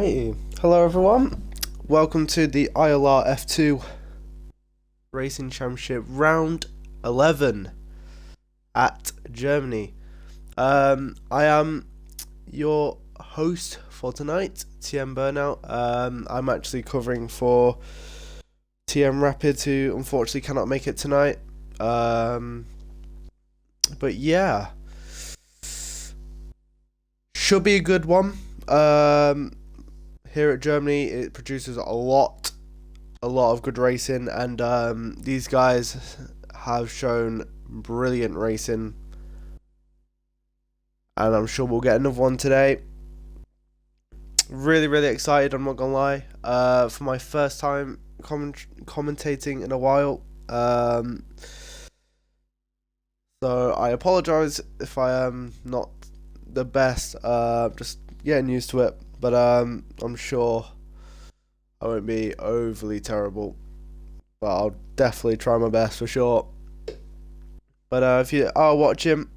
Alrighty, hello everyone. Welcome to the ILR F2 Racing Championship Round 11 at Germany. I am your host for tonight, TM Burnout. I'm actually covering for TM Rapid, who unfortunately cannot make it tonight. But yeah, should be a good one. Here at Germany, it produces a lot of good racing, and these guys have shown brilliant racing, and I'm sure we'll get another one today. Really excited, I'm not gonna lie, for my first time commentating in a while. So I apologize if I am not the best, just getting used to it, but I'm sure I won't be overly terrible, but I'll definitely try my best for sure. But if you are watching,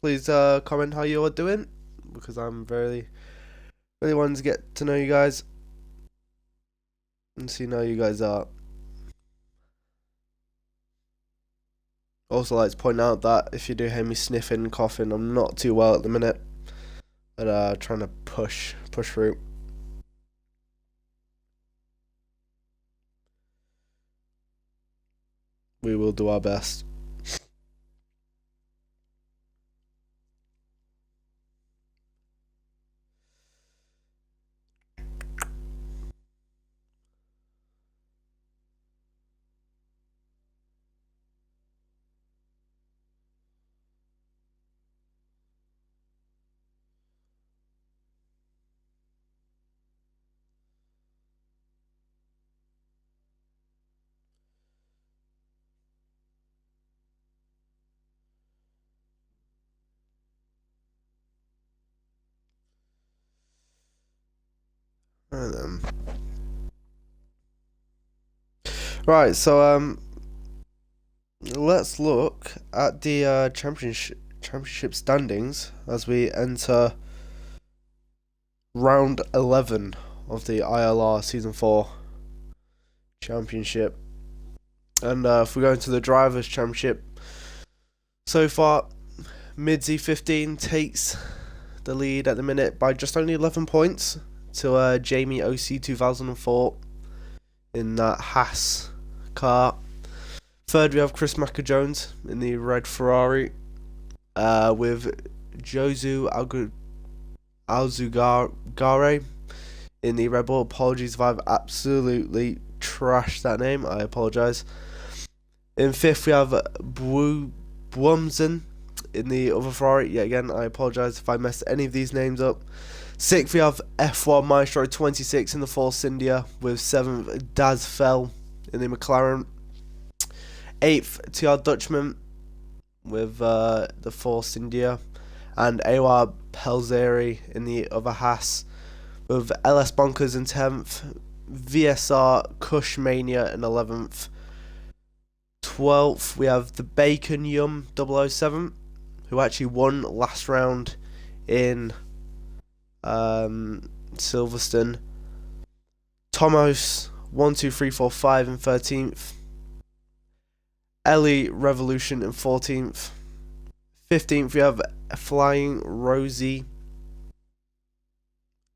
please comment how you are doing, because I'm really wanting to get to know you guys and see how you guys are. Also, like to point out that if you do hear me sniffing and coughing, I'm not too well at the minute, but trying to push through. We will do our best. Right, so let's look at the championship standings as we enter round 11 of the ILR Season 4 Championship. And if we go into the Drivers' Championship, so far, Midzi 15 takes the lead at the minute by just only 11 points to Jamie OC 2004 in that Haas car. Third, we have Chris Macca-Jones in the red Ferrari, with Josu Alzugare in the Red Bull. Apologies if I've absolutely trashed that name, I apologise. In fifth, we have Bwumsen in the other Ferrari. Yet again, I apologise if I messed any of these names up. Sixth, we have F1 Maestro 26 in the Force India, with seventh, Daz Fell in the McLaren. Eighth, TR Dutchman with the Force India, and Awar Pelzeri in the other Haas, with LS Bonkers in 10th, VSR Cushmania in 11th. 12th, we have the Bacon Yum 007, who actually won last round in Silverstone. Tomos 12345 in 13th. Ellie Revolution in 14th. 15th, we have Flying Rosie.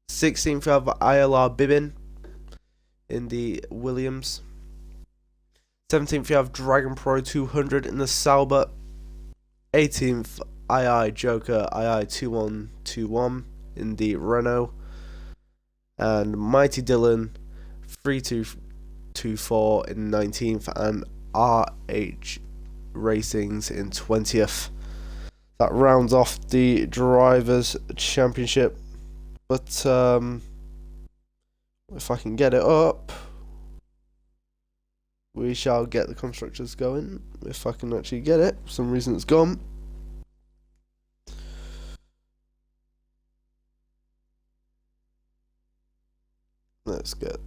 16th, we have ILR Bibbin in the Williams. 17th, we have Dragon Pro 200 in the Sauber. 18th, II Joker II 2121 in the Renault. And Mighty Dylan 3224 in 19th, and RH Racings in 20th. That rounds off the Drivers' Championship. But if I can get it up, we shall get the constructors going. If I can actually get it, for some reason it's gone. Let's get.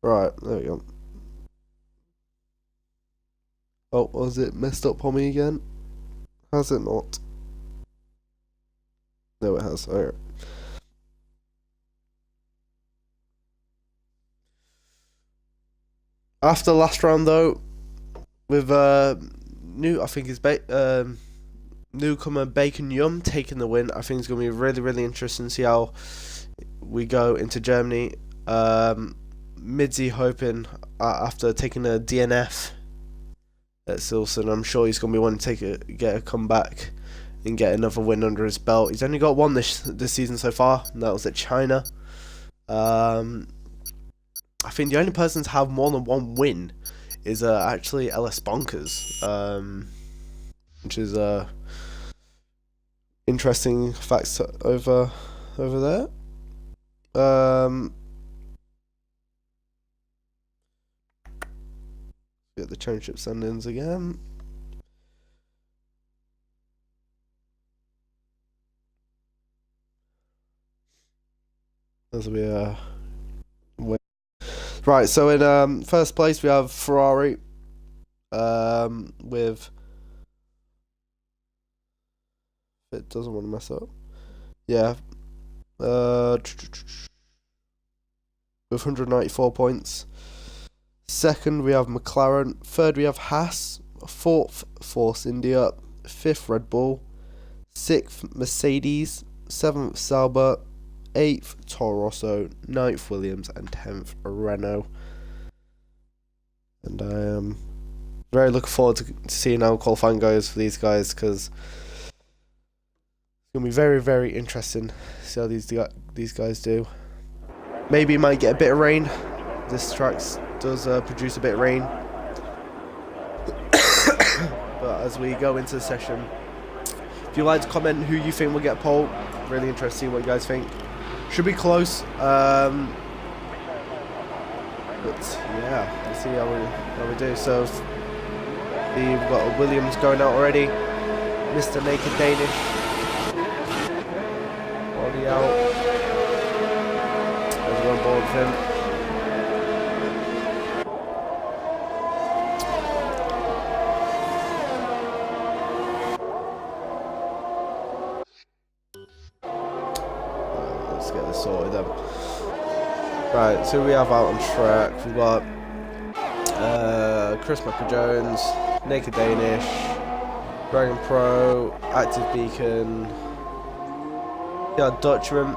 Right, there we go. Oh, was it messed up on me again? Has it not? No, it has. Alright. After last round, though, with newcomer Bacon Yum taking the win. I think it's going to be really, really interesting to see how we go into Germany. Midzy hoping after taking a DNF at Silson, I'm sure he's going to be wanting to get a comeback and get another win under his belt. He's only got one this season so far, and that was at China. I think the only person to have more than one win is actually LS Bonkers, which is interesting facts over there. Get the championship standings again. This will be a win. Right, so in first place we have Ferrari with, it doesn't want to mess up. Yeah. With 194 points. Second we have McLaren. Third we have Haas. Fourth Force India. Fifth Red Bull. Sixth Mercedes. Seventh Sauber. 8th Toro Rosso, 9th Williams, and 10th Renault. And I am very looking forward to seeing how qualifying goes for these guys, because it's going to be very, very interesting to see how these guys do. Maybe it might get a bit of rain. This track does produce a bit of rain. But as we go into the session, if you'd like to comment who you think will get pole, really interested to see what you guys think. Should be close, but yeah, let's see how we do. So we've got a Williams going out already. Mr. Naked Danish already out. Let's go on board with him. Let's get this sorted then. Right, so we have out on track. We've got Chris Michael-Jones, Naked Danish, Dragon Pro, Active Beacon, yeah, Dutchman,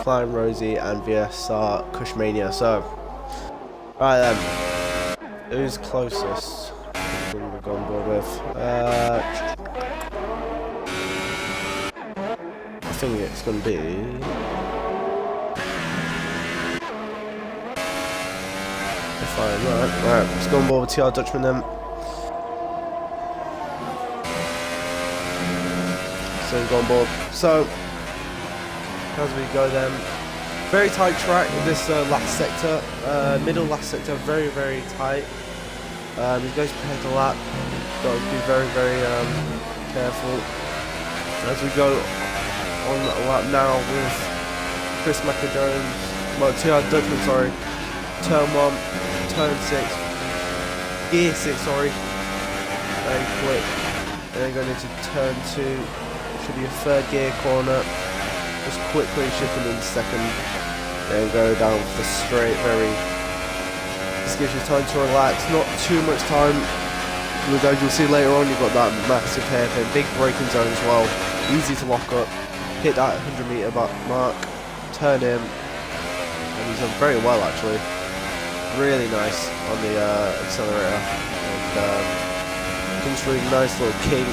Flying Rosie, and VSR Cushmania. So, right then, who's closest? We'll go on board with. I think it's going to be. Fine, right, let's go on board with TR Dutchman then. So we go on board. So, as we go then, very tight track in this last sector, middle last sector, very, very tight. He's going to prepare the lap, got to be very, very careful. As we go on a lap now with Chris Michael-Jones, well, TR Dutchman, sorry, turn 1. Turn 6, gear 6, sorry, very quick, and then going into turn 2, should be a third gear corner, just quickly shifting into second, then go down the straight, this gives you time to relax, not too much time, as you'll see later on, you've got that massive hairpin, big braking zone as well, easy to lock up, hit that 100 metre mark, turn in, and he's done very well actually. Really nice on the accelerator, and comes through a nice little kink.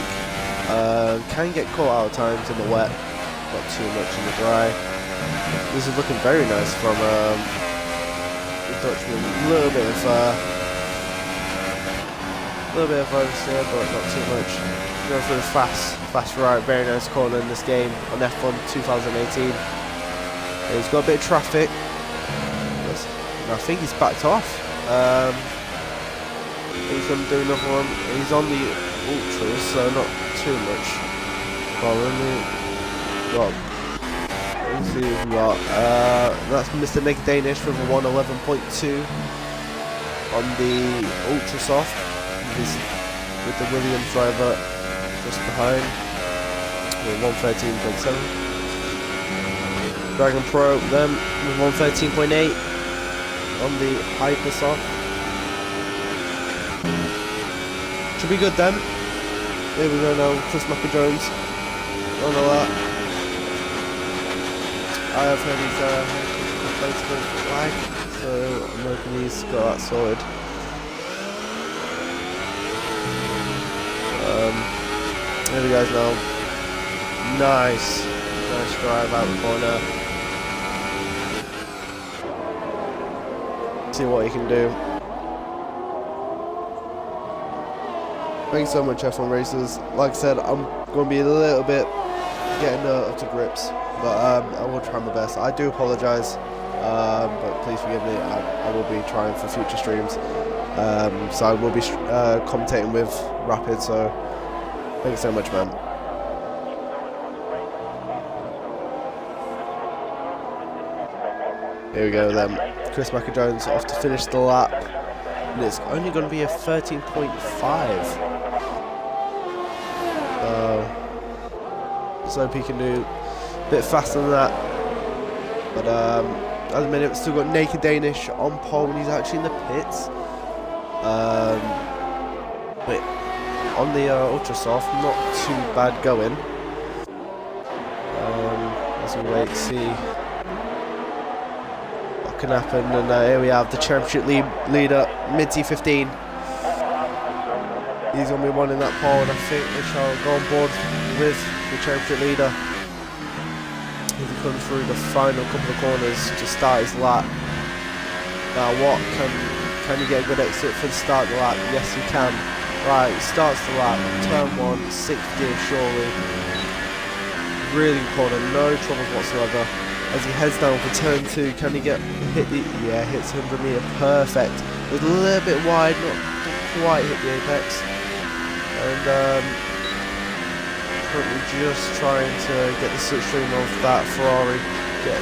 Can get caught out at times in the wet, not too much in the dry. This is looking very nice from the Dutchman. A little bit of oversteer, but not too much. Going through a fast right, very nice corner in this game on F1 2018. And he's got a bit of traffic. I think he's backed off. He's going to do another one. He's on the ultras, so not too much. Let's see who we got. That's Mr. Naked Danish with a 111.2 on the ultra soft with the Williams driver just behind. with 113.7. Dragon Pro them with 113.8 on the Hypersoft. Should be good then. Here we go now, Chris Jones on all that. I have heard he's replaceable lag, so I'm hoping he's got that sorted. Here we go now. Nice drive out the corner. See what he can do. Thanks so much, F1 racers. Like I said, I'm going to be a little bit getting up to grips, but I will try my best. I do apologise, but please forgive me. I will be trying for future streams. So I will be commentating with Rapid. So thanks so much, man. Here we go then. Chris Jones off to finish the lap, and it's only going to be a 13.5. Let's hope he can do a bit faster than that. But at the minute, we've still got Naked Danish on pole when he's actually in the pits. But on the Ultra Soft, not too bad going. Let's wait, see can happen, and here we have the championship leader, mid T15. He's going to be one in that pole, and I think we shall go on board with the championship leader as he comes through the final couple of corners to start his lap. Now what, can you get a good exit for the start of the lap? Yes you can. Right, he starts the lap, turn 1, 6th gear surely. Really good corner, no troubles whatsoever. As he heads down for turn 2, can he hit the, yeah, hits 100 metre, perfect. It was a little bit wide, not quite hit the apex. And currently just trying to get the slipstream of that Ferrari. He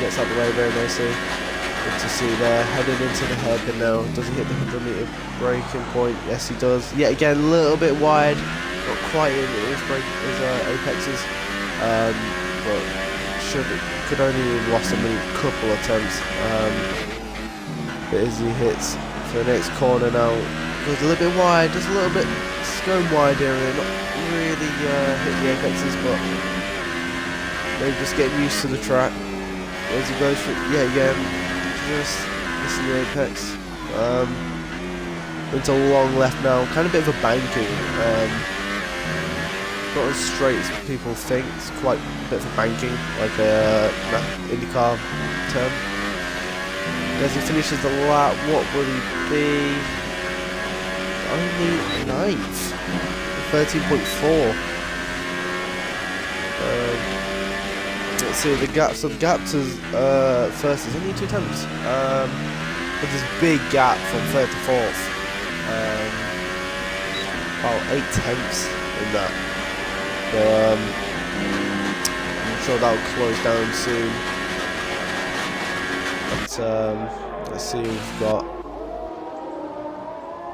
gets out the way very nicely. Good to see there, heading into the hairpin now. Does he hit the 100 metre braking point? Yes he does. Yet again, a little bit wide, not quite in his apexes. But could only have lost him a couple of attempts. But as he hits for the next corner now, goes a little bit wide, just a little bit, it's going wide area, not really hit the apexes, but maybe just getting used to the track. As he goes for, yeah, again, just missing the apex. Into long left now, kind of a bit of a banking. Not as straight as people think, it's quite a bit of a banking, like a IndyCar term. As he finishes the lap, what will he be? Only 9th, 13.4. Let's see the gap. So the gap to first is only 2 tenths. But there's a big gap from 3rd to 4th. About 8 tenths in that. So, I'm sure that will close down soon. But let's see who we've got.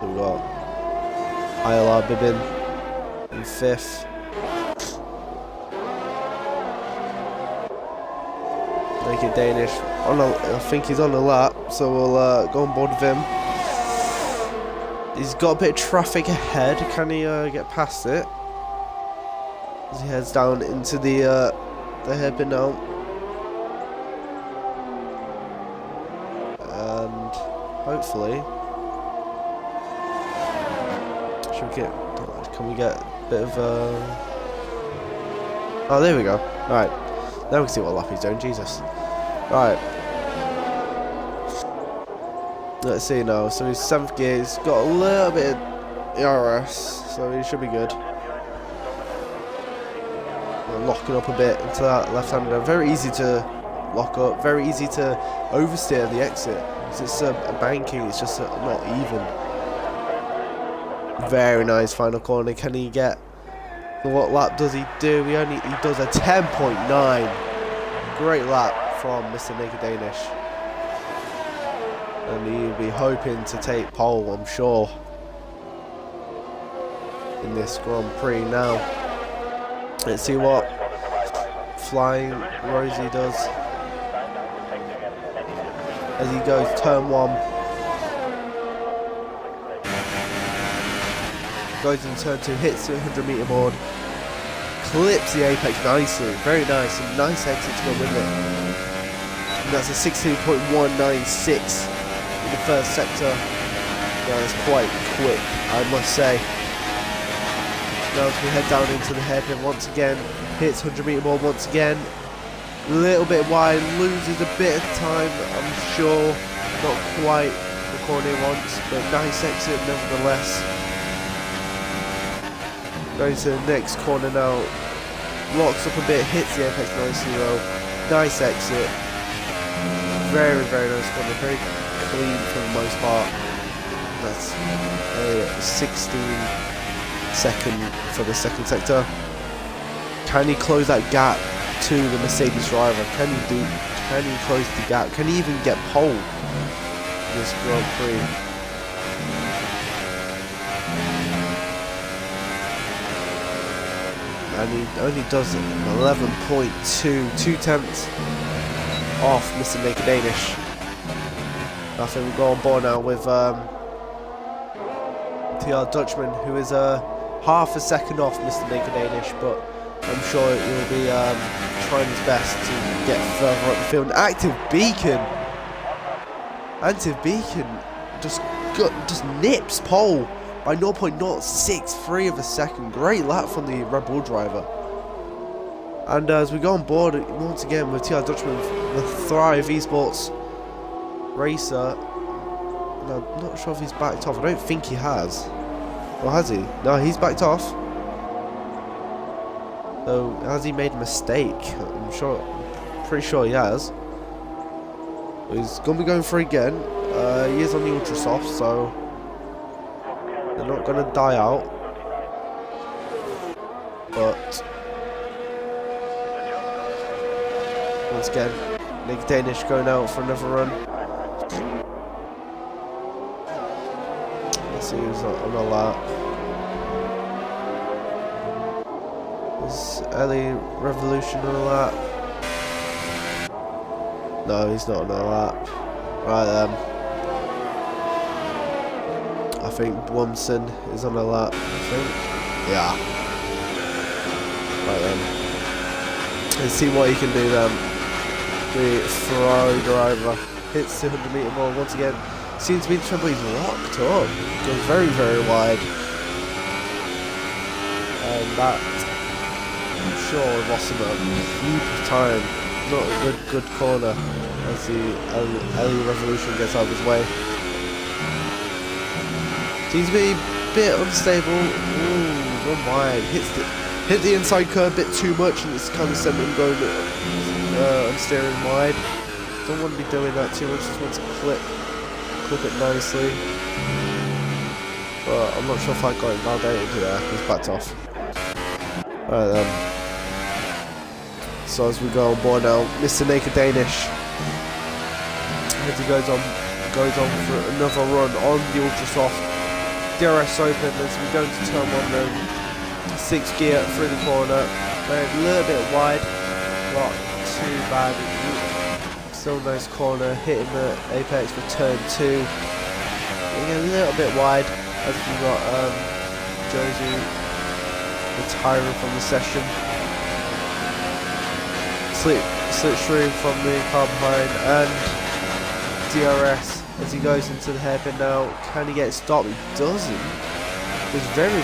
We've got ILR Bibbin in 5th. Naked Danish. I think he's on the lap, so we'll go on board with him. He's got a bit of traffic ahead. Can he get past it? As he heads down into the hairpin now, and hopefully, can we get a bit of oh, there we go. Right, now we can see what lap he's doing. Jesus. Right, let's see now. So he's 7th gear. He's got a little bit of ERS, so he should be good. Locking up a bit into that left-hander. Very easy to lock up, very easy to oversteer the exit. It's a banking, it's just not even. Very nice final corner. Can he get, what lap does he do? He does a 10.9. Great lap from Mr. Naked Danish. And he'll be hoping to take pole, I'm sure, in this Grand Prix now. Let's see what Flying Rosie does as he goes turn 1. Goes in turn 2, hits the 100-meter board, clips the apex nicely, very nice, and nice exit to go with it. And that's a 16.196 in the first sector. That is quite quick, I must say. Now as we head down into the hairpin once again, hits 100-meter board once again, a little bit wide, loses a bit of time, I'm sure, not quite the corner he wants, but nice exit nevertheless. Going to the next corner now, locks up a bit, hits the apex nicely though, nice exit, very nice corner, very clean for the most part. That's a 16-second for the second sector. Can he close that gap to the Mercedes driver? Can he close the gap? Can he even get pole this Grand Prix? And he only does it 11.2, 2/10 off Mr. Naked Danish. I think we'll go on board now with TR Dutchman, who is half a second off Mr. Naked Danish, but I'm sure he'll be trying his best to get further up the field. Active Beacon just nips pole by 0.063 of a second. Great lap from the Red Bull driver. And as we go on board once again with TR Dutchman, the Thrive eSports racer. And I'm not sure if he's backed off. I don't think he has. Or has he? No, he's backed off. So has he made a mistake? Pretty sure he has. He's gonna be going for again. He is on the ultra soft, so they're not gonna die out. But once again, Nick Danish going out for another run. Let's see who's on a lap. Is Ellie Revolution on a lap? No, he's not on a lap. Right then. I think Blumson is on a lap, I think. Yeah. Right then. Let's see what he can do then. The Ferrari driver hits the 100-meter ball once again. Seems to be in trouble, he's locked up. Goes very wide. And that, I'm sure, lost him a heap of time. Not a good corner as the LE Revolution gets out of his way. Seems to be a bit unstable. Ooh, run wide. Hit the inside curve a bit too much, and it's kind of sent him going and steering wide. Don't want to be doing that too much. Just want to clip it nicely. But I'm not sure if I got it validated. Yeah, he's backed off. Alright then. So as we go on board now, Mr. Naked Danish, as he goes on for another run on the ultra soft DRS open as we go into turn 1 then, 6th gear through the corner, going a little bit wide, not too bad, still a nice corner, hitting the apex for turn 2, getting a little bit wide as we got Josie retiring from the session. Slipstream from the car behind, and DRS as he goes into the hairpin now. Can he get stopped? He doesn't. He's very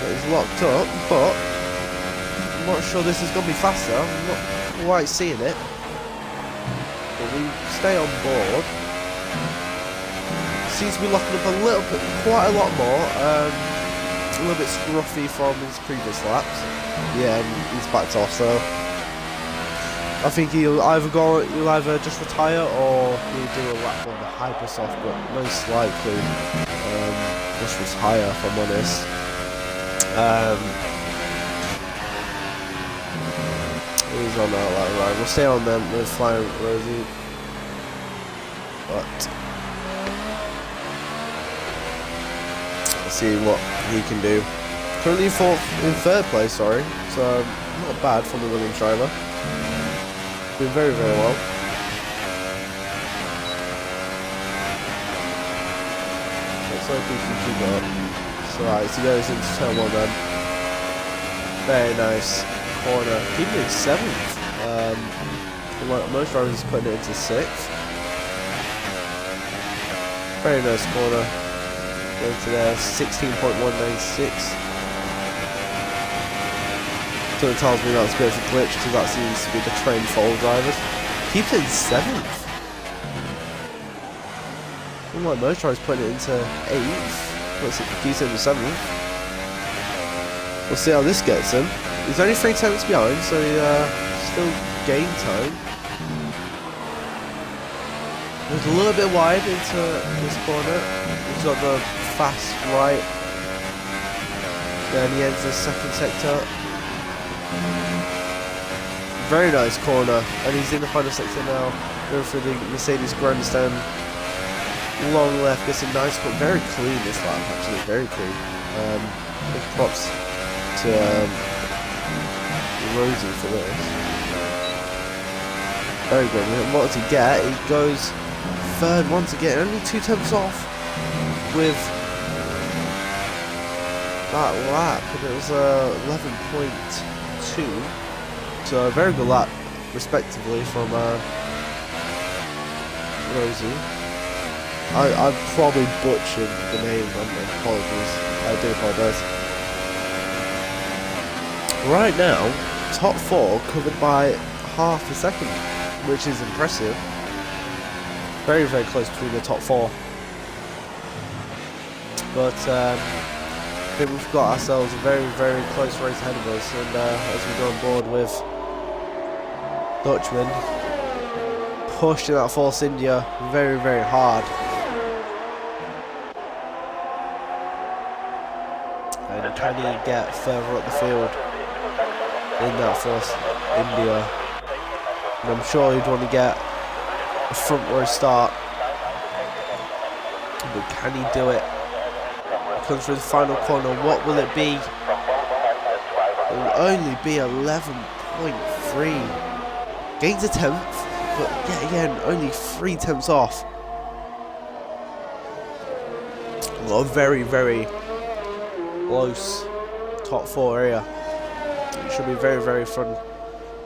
he's locked up, but I'm not sure this is going to be faster. I'm not quite seeing it, but we stay on board. Seems to be locking up a little bit, quite a lot more. A little bit scruffy from his previous laps. Yeah, and he's backed off, so I think he'll either just retire or he'll do a lap on the hyper soft, but most likely just retire if I'm honest. He's on that lap, right? We'll stay on them with Flying Rosie, but let's see what he can do. Currently in third place, sorry. So not bad from the Williams driver. Doing very, very well. Let's hope he can keep it up. So right, so he goes into turn 1 then. Very nice corner. Keeping it 7th. Most drivers are putting it into 6th. Very nice corner. Going to there, 16.196. So it tells me that's a bit of a glitch because that seems to be the trend for all drivers. Keeps it in 7th. Unlike most drivers putting it into 8th. Keeps it in 7th. We'll see how this gets him. He's only 3 tenths behind, so he still gained time. He's a little bit wide into this corner. He's got the fast right. Then he ends the second sector. Very nice corner. And he's in the final sector now. Going through the Mercedes grandstand. Long left, gets a nice corner. Very clean this lap, actually. Very clean. Big props to Rosie for this. Very good. And what does he get? He goes third once again, only 2 tenths off with that lap, and it was 11.2, so a very good lap respectively from Rosie. I probably butchered the name, apologies, I do apologise. Right now, top 4 covered by half a second, which is impressive. Very, very close between the top 4. But I think we've got ourselves a very, very close race ahead of us. And as we go on board with Dutchman, pushing that Force India very, very hard. And can he get further up the field in that Force India? And I'm sure he'd want to get a front row start, but can he do it? He comes through the final corner. What will it be? It will only be 11.3. Gains a tenth, but yet again only 3 tenths off. Well, a very, very close top 4 area. It should be a very, very fun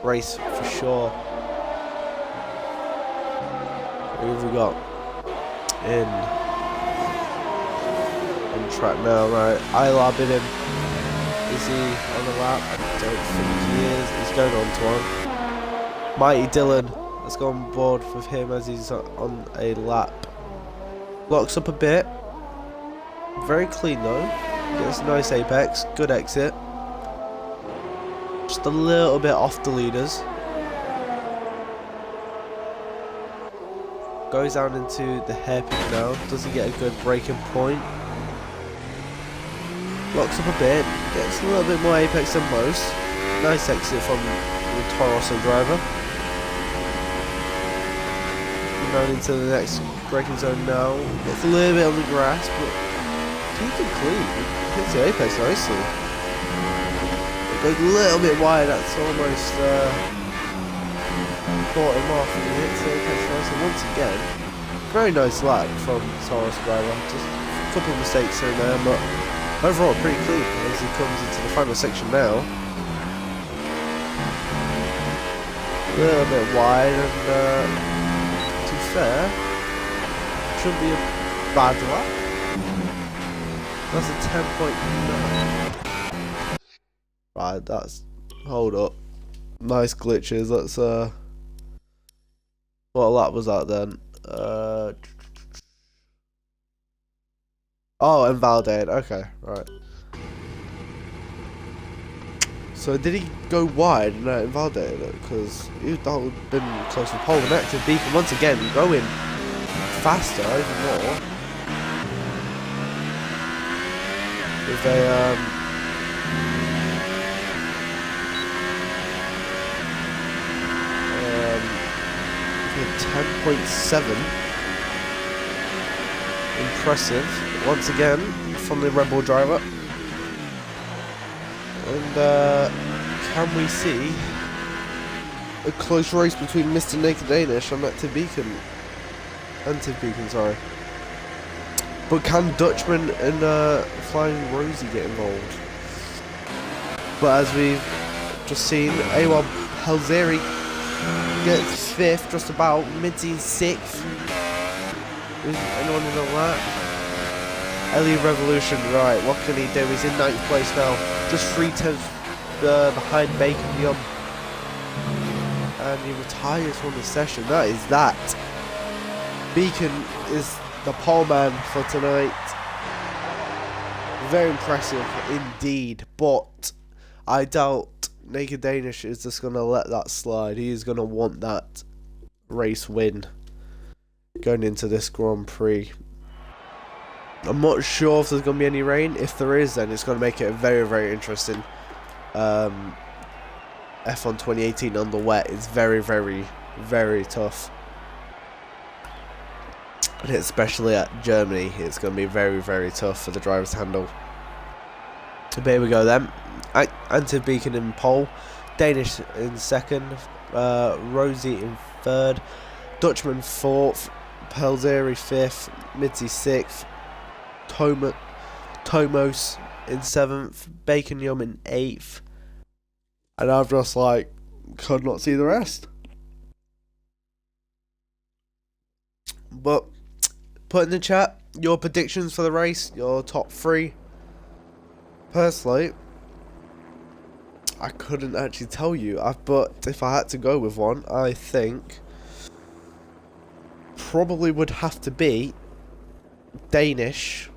race for sure. Who have we got in track now? Right, ILR bid him. Is he on the lap? I don't think he is. He's going on to one. Mighty Dylan has gone on board with him as he's on a lap. Locks up a bit. Very clean though. Gets a nice apex. Good exit. Just a little bit off the leaders. Goes down into the hairpin now. Does he get a good braking point? Locks up a bit. Gets a little bit more apex than most. Nice exit from the Turismo driver. Down into the next braking zone now. Gets a little bit on the grass, but keeping clean. Hits the apex nicely. It goes a little bit wide. That's almost caught him off, and he hits the apex nicely once again. Very nice lap from Taurus driver. Just a couple of mistakes here and there, but overall pretty clean as he comes into the final section now. A little bit wide, and to be fair, shouldn't be a bad lap. That's a 10.9. Right, that's, hold up. Nice glitches. Let's what lap was that then? Oh, invalidated. Okay, right. So did he go wide and invalidated it? Because that would have been close to pole. An active beacon once again going faster even more. With a 10.7. Impressive once again from the Red Bull driver. And can we see a close race between Mr. Naked Danish and Active Beacon? Sorry. But can Dutchman and Flying Rosie get involved? But as we've just seen, Awab Helzeri gets 5th, just about. Midzi 6th. Is anyone in the lap? Ellie Revolution, right, what can he do? He's in 9th place now. Just 3/10 behind Bacon Yum. And he retires from the session. That is that. Beacon is the pole man for tonight. Very impressive indeed. But I doubt Naked Danish is just going to let that slide. He is going to want that race win going into this Grand Prix. I'm not sure if there's going to be any rain. If there is, then it's going to make it a very, very interesting F1 2018 on the wet. It's very, very, very tough. And especially at Germany, it's going to be very, very tough for the drivers to handle. But here we go then. Active Beacon in pole, Danish in 2nd, Rosie in 3rd, Dutchman 4th, Pelzeri 5th, Mitzi 6th, Tomos in 7th, Bacon Yum in 8th, and I've just could not see the rest. But put in the chat your predictions for the race, your top 3. Personally, I couldn't actually tell you, but if I had to go with one, I think probably would have to be Danish.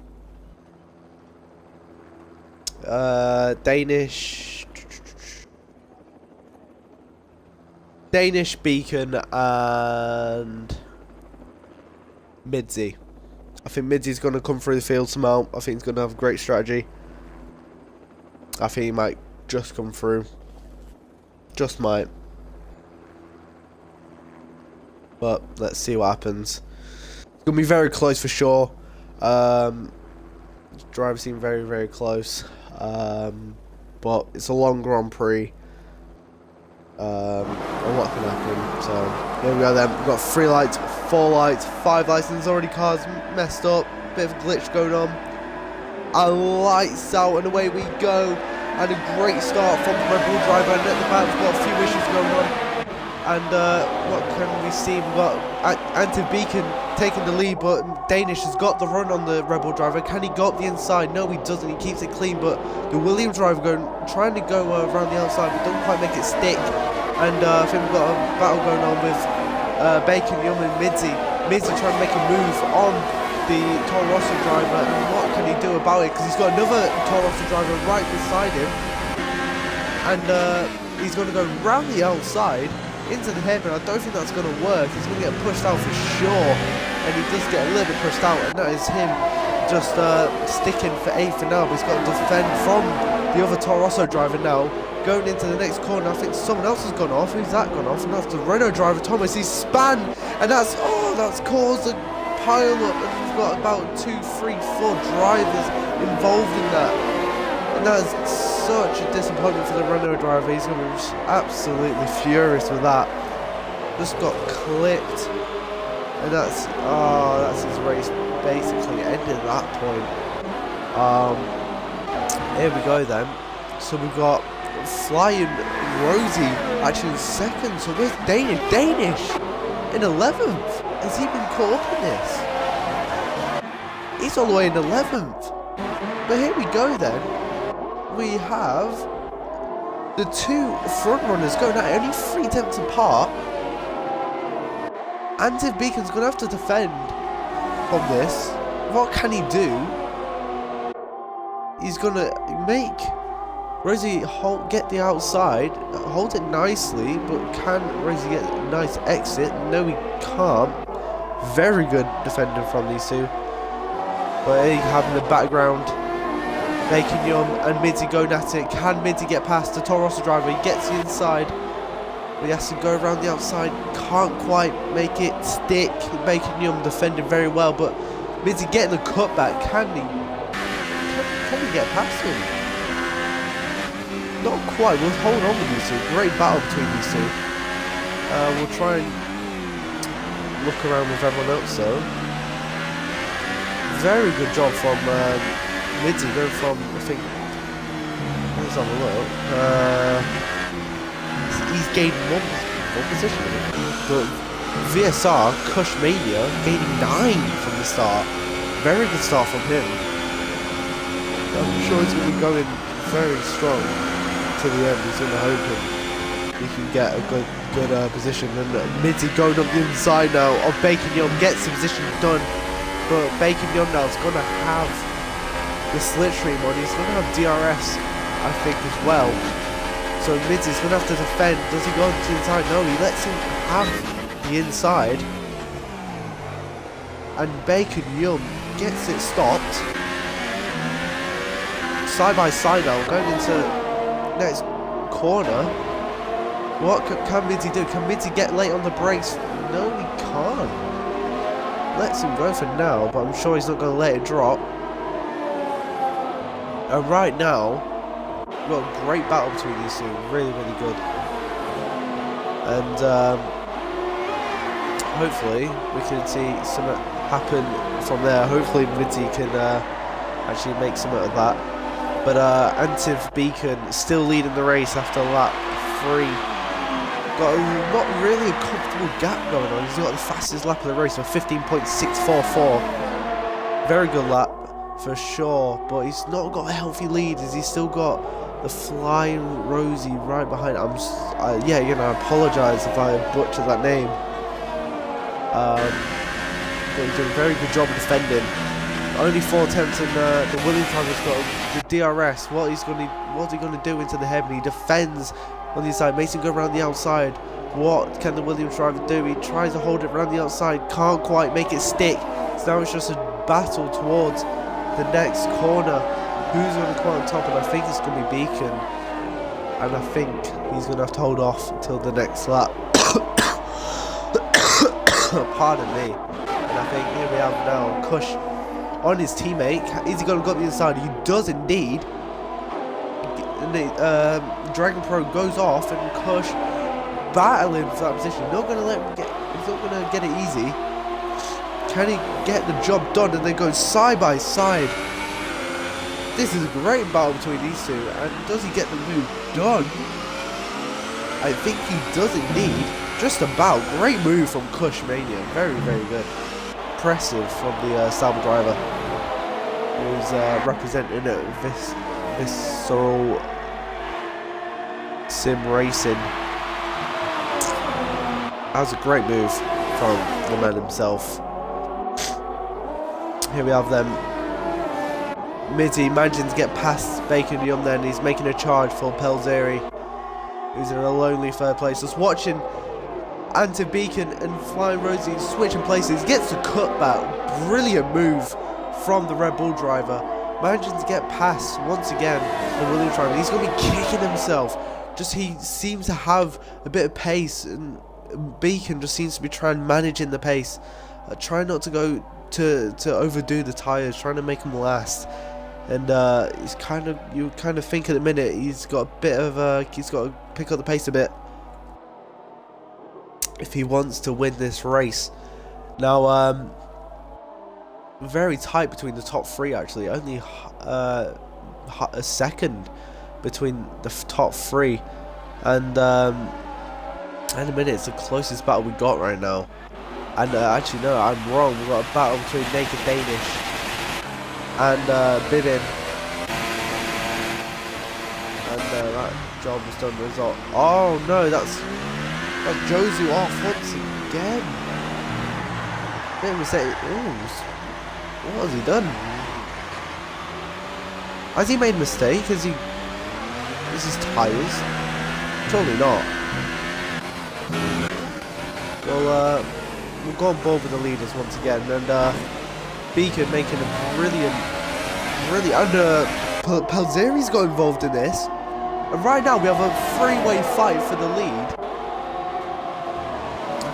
Danish Beacon and Midzi. I think Midzi's going to come through the field somehow. I think he's going to have a great strategy. I think he might just come through. Just might. But let's see what happens. It's going to be very close for sure. Drivers seem very, very close. But it's a long Grand Prix. And what can happen? So here we go then. We've got 3 lights, 4 lights, 5 lights, and there's already cars messed up. Bit of a glitch going on. Lights out and away we go. And a great start from the Red Bull driver. And at the back we've got a few issues going on. And what can we see? We've got Active Beacon taking the lead, but Danish has got the run on the Red Bull driver. Can he go up the inside? No, he doesn't. He keeps it clean, but the Williams driver trying to go around the outside, but doesn't quite make it stick. And I think we've got a battle going on with Bacon, Yum and Midzi. Midzi trying to make a move on the Toro Rosso driver, and what can he do about it? Because he's got another Toro Rosso driver right beside him, and he's going to go round the outside into the hairpin. I don't think that's going to work. He's going to get pushed out for sure, and he does get a little bit pushed out, and that is him just sticking for 8th for now. But he's got to defend from the other Toro Rosso driver now. Going into the next corner, I think someone else has gone off. Who's that gone off? And that's the Renault driver, Thomas. He's span, and that's caused a pile up, and we've got about 2, 3, 4 drivers involved in that, and that is such a disappointment for the Renault driver. He's going to be absolutely furious with that. Just got clipped, and that's his race basically ended at that point. Here we go then. So we've got Flying Rosie actually in 2nd. So where's Danish? Danish in 11th. Has he been caught up in this? He's all the way in 11th. But here we go then. We have the 2 front runners going at only 3 tenths apart. Active Beacon's going to have to defend from this. What can he do? He's going to make Rosie get the outside, hold it nicely, but can Rosie get a nice exit? No, he can't. Very good defending from these 2. But here you have in the background Bacon Yum and Midzi going at it. Can Midzi get past the Toro Rosso driver? He gets the inside, but he has to go around the outside. Can't quite make it stick. Bacon Yum defending very well, but Midzi getting the cutback. Can he get past him? not quite. We'll hold on with these two. Great battle between these two. We'll try and look around with everyone else though. Very good job from Midzi, going from, I think, let's have a look. He's gained one position. But VSR, Kush Mania, gaining 9 from the start. Very good start from him. I'm sure he's going to be going very strong to the end. He's going to hope he can get a good position. And Midzi going up the inside now of Bacon Young, gets the position done. But Bacon Young now is going to have the slipstream on. He's going to have DRS, I think, as well. So Midzi's going to have to defend. Does he go to the inside? No, he lets him have the inside. And Bacon Young gets it stopped. Side by side now, going into next corner. What can Midzi do? Can Midzi get late on the brakes? No, he can't. Lets him go for now, but I'm sure he's not going to let it drop. And right now, we've got a great battle between these two. Really, really good. And hopefully we can see something happen from there. Hopefully Midzi can actually make something of that. But Antiv Beacon still leading the race after lap 3. Got not really a comfortable gap going on. He's got the fastest lap of the race with 15.644. Very good lap for sure, but he's not got a healthy lead as he's still got the Flying Rosie right behind. Yeah, you know, I apologise if I butchered that name. But he's doing a very good job of defending. Only 4 attempts, and the Williams driver's got the DRS. What's he going to do into the head? He defends on the inside, makes him go around the outside. What can the Williams driver do? He tries to hold it around the outside, can't quite make it stick. So now it's just a battle towards the next corner. Who's going to come on top? And I think it's going to be Beacon. And I think he's going to have to hold off until the next lap. Pardon me. And I think here we have now Kush on his teammate. Is he going to go up the inside? He does indeed. And the Dragon Pro goes off, and Kush battling for that position. Not going to let him get. He's not going to get it easy. Can he get the job done? And they go side by side. This is a great battle between these two. And does he get the move done? I think he does indeed. Just about. Great move from Kush Mania. Very, very good. Impressive from the Sauber driver, who's representing this Visceral Sim Racing. That was a great move from the man himself. Here we have them. Midzi managing to get past Bacon Young, then he's making a charge for Pelzeri, who's in a lonely third place. Just watching Antiv Beacon and Flying Rosie switching places, gets the cutback. Brilliant move from the Red Bull driver. Managing to get past once again the Williams driver. He's going to be kicking himself. Just he seems to have a bit of pace, and Beacon just seems to be trying managing the pace, trying not to go to overdo the tires, trying to make them last. And he's you kind of think at the minute he's got a bit of he's got to pick up the pace a bit if he wants to win this race. Now, very tight between the top 3 actually. Only a second between the top 3, and in a minute it's the closest battle we got right now. And actually no, I'm wrong. We've got a battle between Naked Danish and Bidin, and that job was done. Result. Oh no, that's Josu off once again. Bit of a mistake. What has he done? Has he made a mistake? Has he? This is tyres. Totally not. Well, we'll go on board with the leaders once again, and Beacon making a brilliant, and Pelzeri's got involved in this. And right now we have a 3-way fight for the lead.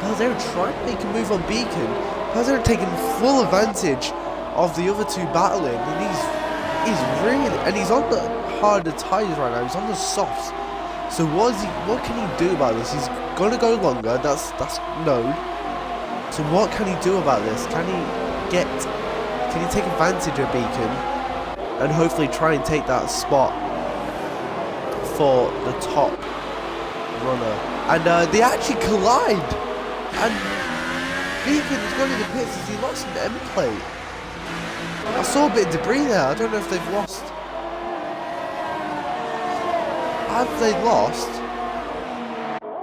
Pelzeri trying to make a move on Beacon. Pelzeri taking full advantage of the other two battling, and he's really, and he's on the harder tyres right now. He's on the softs. So what can he do about this? He's gonna go longer. That's known. So what can he do about this? Can he take advantage of Beacon and hopefully try and take that spot for the top runner? And they actually collide. And Beacon's gone in the pits as he lost an end plate. I saw a bit of debris there. I don't know if they've lost. Have they lost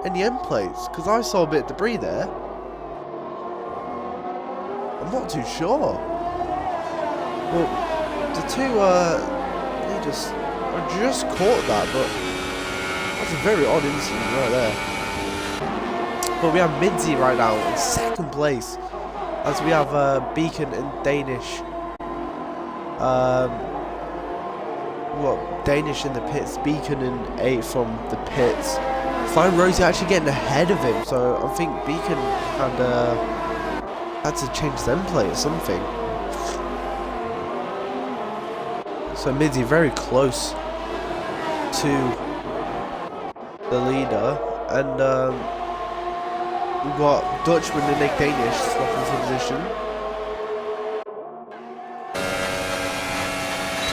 any end plates? Because I saw a bit of debris there. I'm not too sure. Well, the two, I just caught that, but that's a very odd incident right there. But we have Minzy right now in second place, as we have Beacon and Danish. Danish in the pits, Beacon in 8th from the pits. Fine Rosie actually getting ahead of him, so I think Beacon had to change the end plate or something. So Minzy very close to the leader, and we've got Dutchman and Nick Danish swapping for position.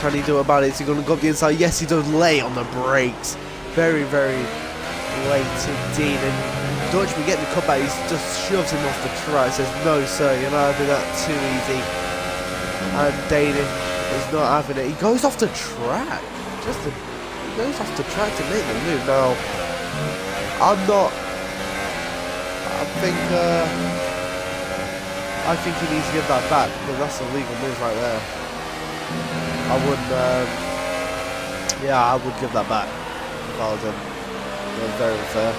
Can he do about it? Is he going to go up the inside? Yes, he does. Lay on the brakes. Very, very late indeed. And Dutchman getting the cutback. He just shoves him off the track. Says, no, sir, you're not having that too easy. And Danish is not having it. He goes off the track. He goes off the track to make the move. Now, I think he needs to give that back, because that's a legal move right there. I would give that back if I was him. It was very unfair.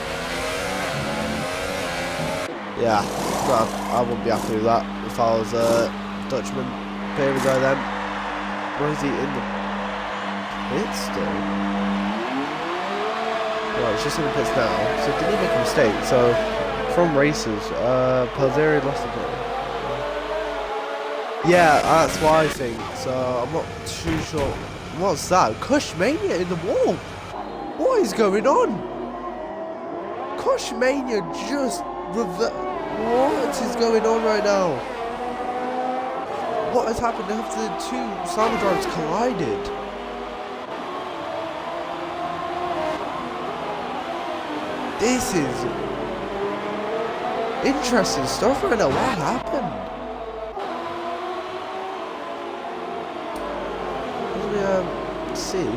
Yeah, no, I wouldn't be happy with that if I was Dutchman. But here we go then. Where is he in the pits still? Right, it's just in the pits now. So did he make a mistake? So from races, Pelzeri lost the goal. Yeah, that's what I think. So I'm not too sure. What's that? Cushmania in the wall. What is going on? Cushmania just what is going on right now? What has happened after the two Salmon drivers collided? This is interesting stuff right now. What happened? See,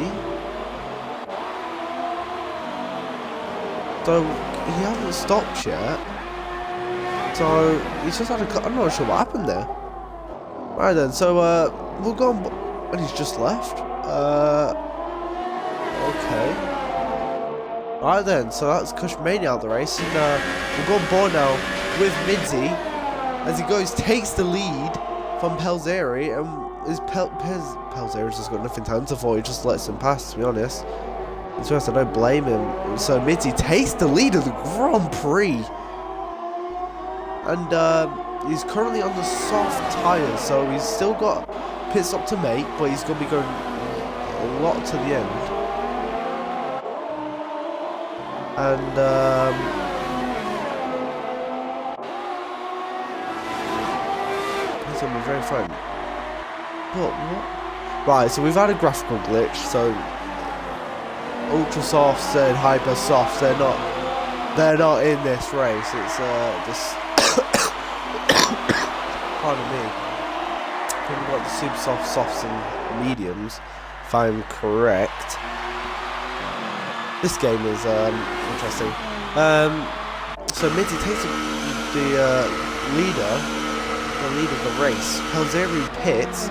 so he hasn't stopped yet, so he's just had a cut. I'm not sure what happened there. Right then, so we'll go on, and he's just left. Okay. Right then, so that's Cushmania out of the race, and we'll go on board now with Minzy as he takes the lead from Pelzeri, and Pelzeri's just got nothing to answer for. He just lets him pass, to be honest. And to be honest, I don't blame him. So Minzy takes the lead of the Grand Prix, and he's currently on the soft tyres, so he's still got pit stop to make, but he's going to be going a lot to the end. And he's going to be very fun. What? Right, so we've had a graphical glitch, so ultra softs and hyper softs, they're not in this race. It's just pardon me. I think we've got the super soft, softs and mediums, if I'm correct. This game is interesting. So Minzy takes the lead of the race. Pelzeri pits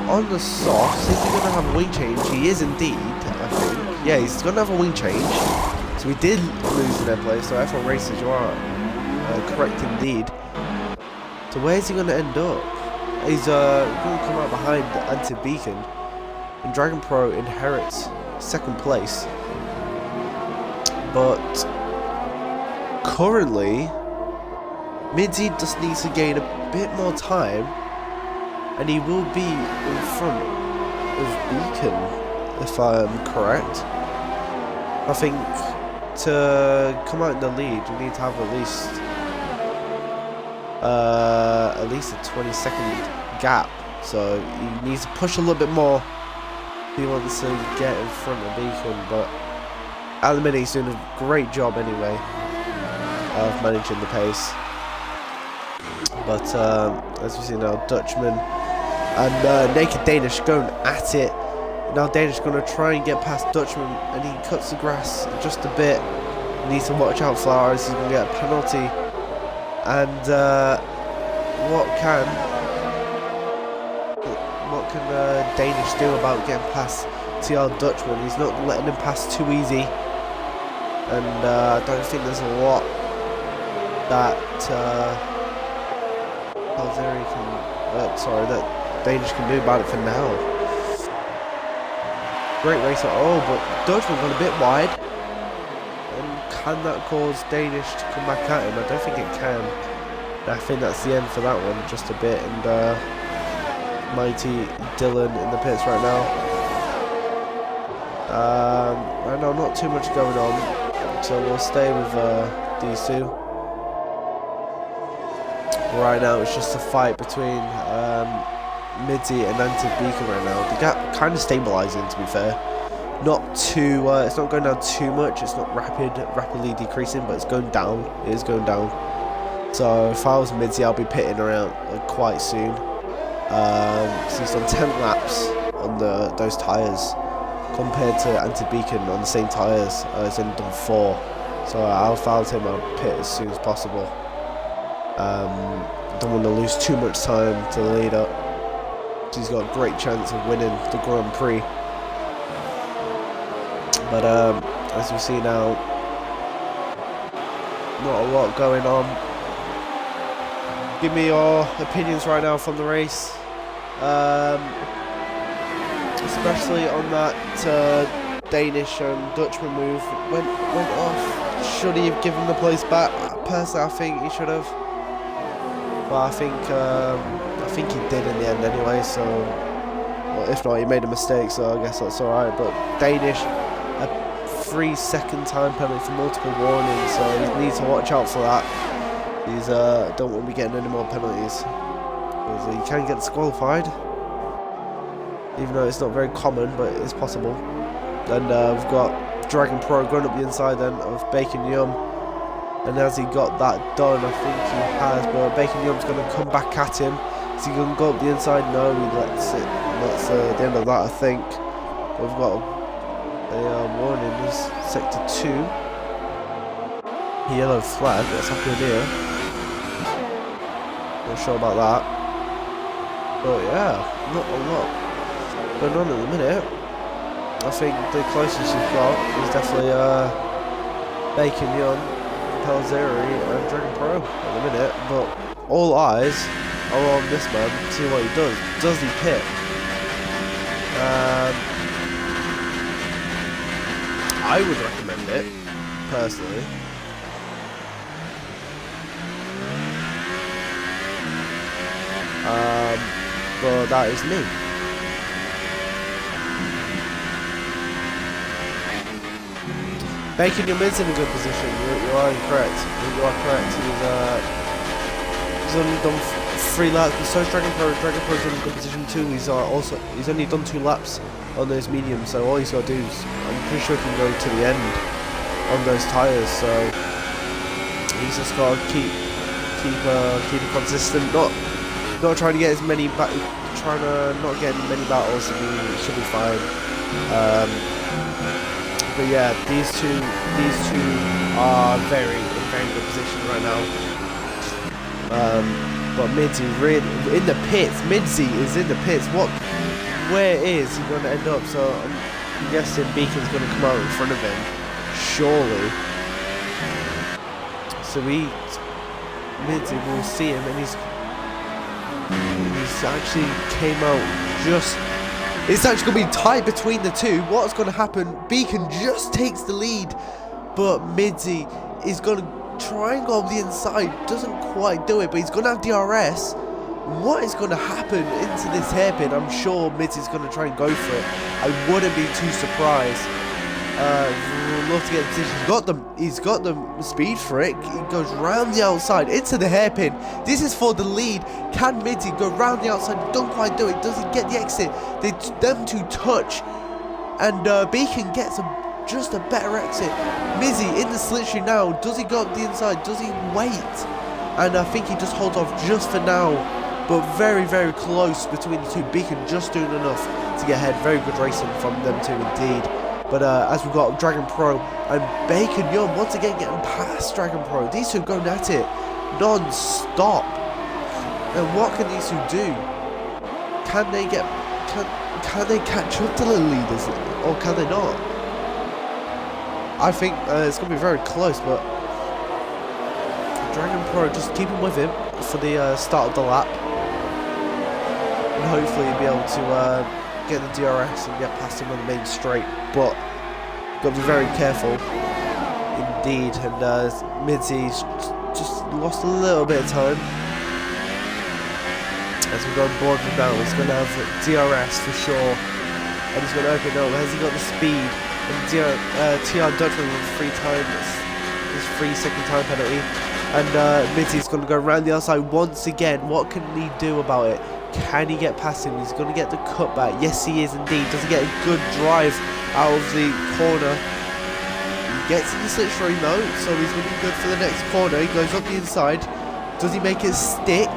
on the soft. Is he going to have a wing change? He is indeed, I think. Yeah, he's going to have a wing change. So we did lose in their place. So F1 races, you are correct indeed. So where's he going to end up? He's going to come out behind Anti-Beacon. And Dragon Pro inherits second place. But currently, Minzy just needs to gain a bit more time, and he will be in front of Beacon. if I'm correct. I think to come out in the lead, you need to have at least a 20-second gap. So he needs to push a little bit more if he wants to get in front of Beacon. But at the minute, he's doing a great job anyway of managing the pace. But as we see now, Dutchman and Naked Danish going at it. Now Danish going to try and get past Dutchman, and he cuts the grass just a bit. He needs to watch out for ours. He's going to get a penalty. And what can Danish do about getting past TR Dutchman? He's not letting him pass too easy, and I don't think there's a lot that that Danish can do about it for now. Great racer. Oh, but Dutchman got a bit wide. And can that cause Danish to come back at him? I don't think it can. I think that's the end for that one, just a bit. And mighty Dylan in the pits right now. Right now, not too much going on, so we'll stay with these two. Right now, it's just a fight between Midzi and Anti-Beacon right now. The gap kind of stabilizing, to be fair. Not too, it's not going down too much. It's not rapidly decreasing, but it's going down. It is going down. So if I was Midzi, I'll be pitting around quite soon. So he's done 10 laps on those tyres compared to Anti-Beacon on the same tyres. He's only done 4. So I'll foul him. I'll pit as soon as possible. Don't want to lose too much time to the lead up. He's got a great chance of winning the Grand Prix. But as we see now, not a lot going on. Give me your opinions right now from the race, especially on that Danish and Dutchman move. Went off. Should he have given the place back? Personally, I think he should have. But I think he did in the end anyway. So, well, if not, he made a mistake. So I guess that's all right. But Danish, a 3-second time penalty for multiple warnings. So he needs to watch out for that. He's don't want to be getting any more penalties. Because he can get disqualified, even though it's not very common, but it's possible. And we've got Dragon Pro going up the inside then of Bacon Yum. And as he got that done, I think he has, but Bacon Yum's going to come back at him. Is he going to go up the inside? No, he lets it. That's the end of that, I think. But we've got a warning. This sector 2. Yellow flag. What's happening here? Not sure about that. But yeah, not a lot going on at the minute. I think the closest you've got is definitely Bacon Yum, Pelzeri and Dragon Pro at the minute, but all eyes are on this man to see what he does. Does he pit? I would recommend it, personally. But that is me. Bacon Yum is in a good position. You are incorrect. You are correct. He's only done 3 laps. But so is Dragon Pro. Dragon Pro's in a good position too. He's only done 2 laps on those mediums. So all he's got to do is, I'm pretty sure he can go to the end on those tyres. So he's just got to keep it consistent. Not trying to get as many not get many battles, and he should be fine. But yeah, these two are in very good position right now. But Midzi really in the pits. Midzi is in the pits. Where is he going to end up? So I'm guessing Beacon's going to come out in front of him, surely. So Midzi will see him, and he's actually came out just. It's actually going to be tight between the two. What's going to happen? Beacon just takes the lead, but Midzi is going to try and go up the inside. Doesn't quite do it, but he's going to have DRS. what is going to happen into this hairpin? I'm sure Miz is going to try and go for it. I wouldn't be too surprised. Love to get the position. He's got the speed for it. He goes round the outside into the hairpin. This is for the lead. Can Mitty go round the outside? Don't quite do it. Does he get the exit? Them two touch, and Beacon gets just a better exit. Mizzy in the slipstream now. Does he go up the inside? Does he wait? And I think he just holds off just for now. But very, very close between the two. Beacon just doing enough to get ahead. Very good racing from them two indeed. But as we've got Dragon Pro and Bacon Young once again getting past Dragon Pro. These two going at it non-stop. And what can these two do? Can they catch up to the leaders, or can they not? I think it's going to be very close, but Dragon Pro just keeping with him for the start of the lap. And hopefully he'll be able to get the DRS and get past him on the main straight, but got to be very careful indeed. And Midsy's just lost a little bit of time. As we go on board from now, he's going to have DRS for sure, and he's going to open up. Has he got the speed? And TR Dutchman with 3 times, his 3-second time penalty, and Midsy's going to go around the outside once again. What can he do about it? Can he get past him? He's going to get the cutback. Yes, he is indeed. Does he get a good drive out of the corner? He gets in the slipstream though, so he's going to be good for the next corner. He goes up the inside. Does he make it stick?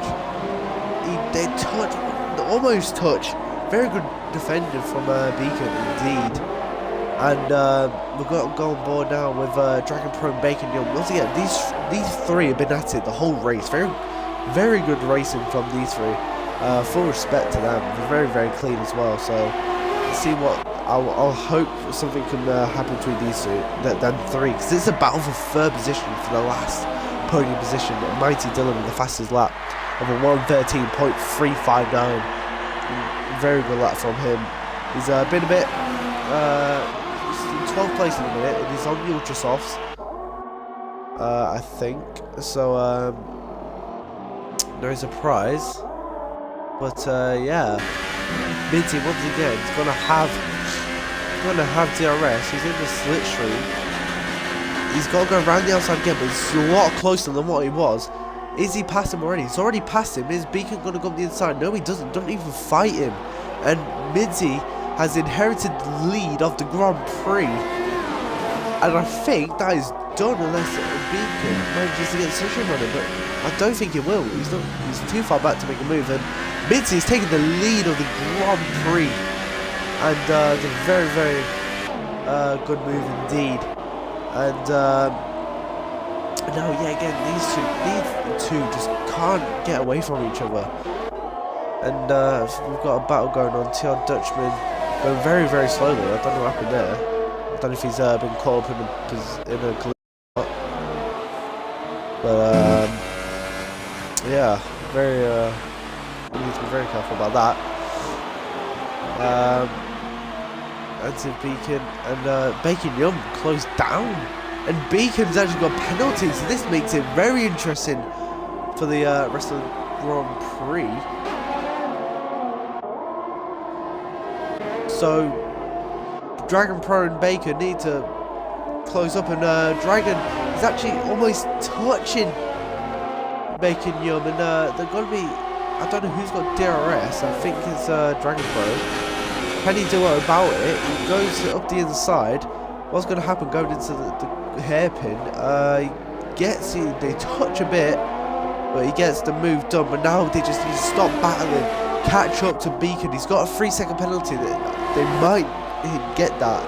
They touch, almost touch. Very good defender from Beacon indeed. And we've got to go on board now with Dragon Pro and Bacon Young. Once again, these three have been at it the whole race. Very, very good racing from these three. Full respect to them. They're very, very clean as well. So let's see what I'll hope something can happen between these two, them three, because it's a battle for third position for the last podium position. Mighty Dylan with the fastest lap of a 1:13.359. Very good lap from him. He's been a bit. He's in 12th place in a minute, and he's on the ultra softs. I think so. No surprise. But yeah, Minty once again is gonna have DRS. He's in the slipstream. He's got to go around the outside again, but he's a lot closer than what he was. Is he past him already? He's already past him. Is Beacon gonna go up the inside? No, he doesn't. Don't even fight him. And Minty has inherited the lead of the Grand Prix, and I think that is done unless Beacon manages to get the slipstream on him. But I don't think he will. He's too far back to make a move. And Minty is taking the lead of the Grand Prix, and it's a very, very good move indeed. And now, yeah, again, these two just can't get away from each other. And we've got a battle going on. TR Dutchman going very, very slowly. I don't know what happened there. I don't know if he's been caught up in a collision. But yeah, very. We need to be very careful about that. Anti-Beacon and Bacon Young closed down, and Beacon's actually got penalties, so this makes it very interesting for the rest of the Grand Prix. So Dragon Pro and Bacon need to close up, and Dragon is actually almost touching Bacon Young, and they're going to be. I don't know who's got DRS. I think it's Dragon Pro. Can he do what about it? He goes up the inside. What's going to happen going into the hairpin? He gets it. They touch a bit, but he gets the move done. But now they just need to stop battling, catch up to Beacon. He's got a 3-second penalty. They might get that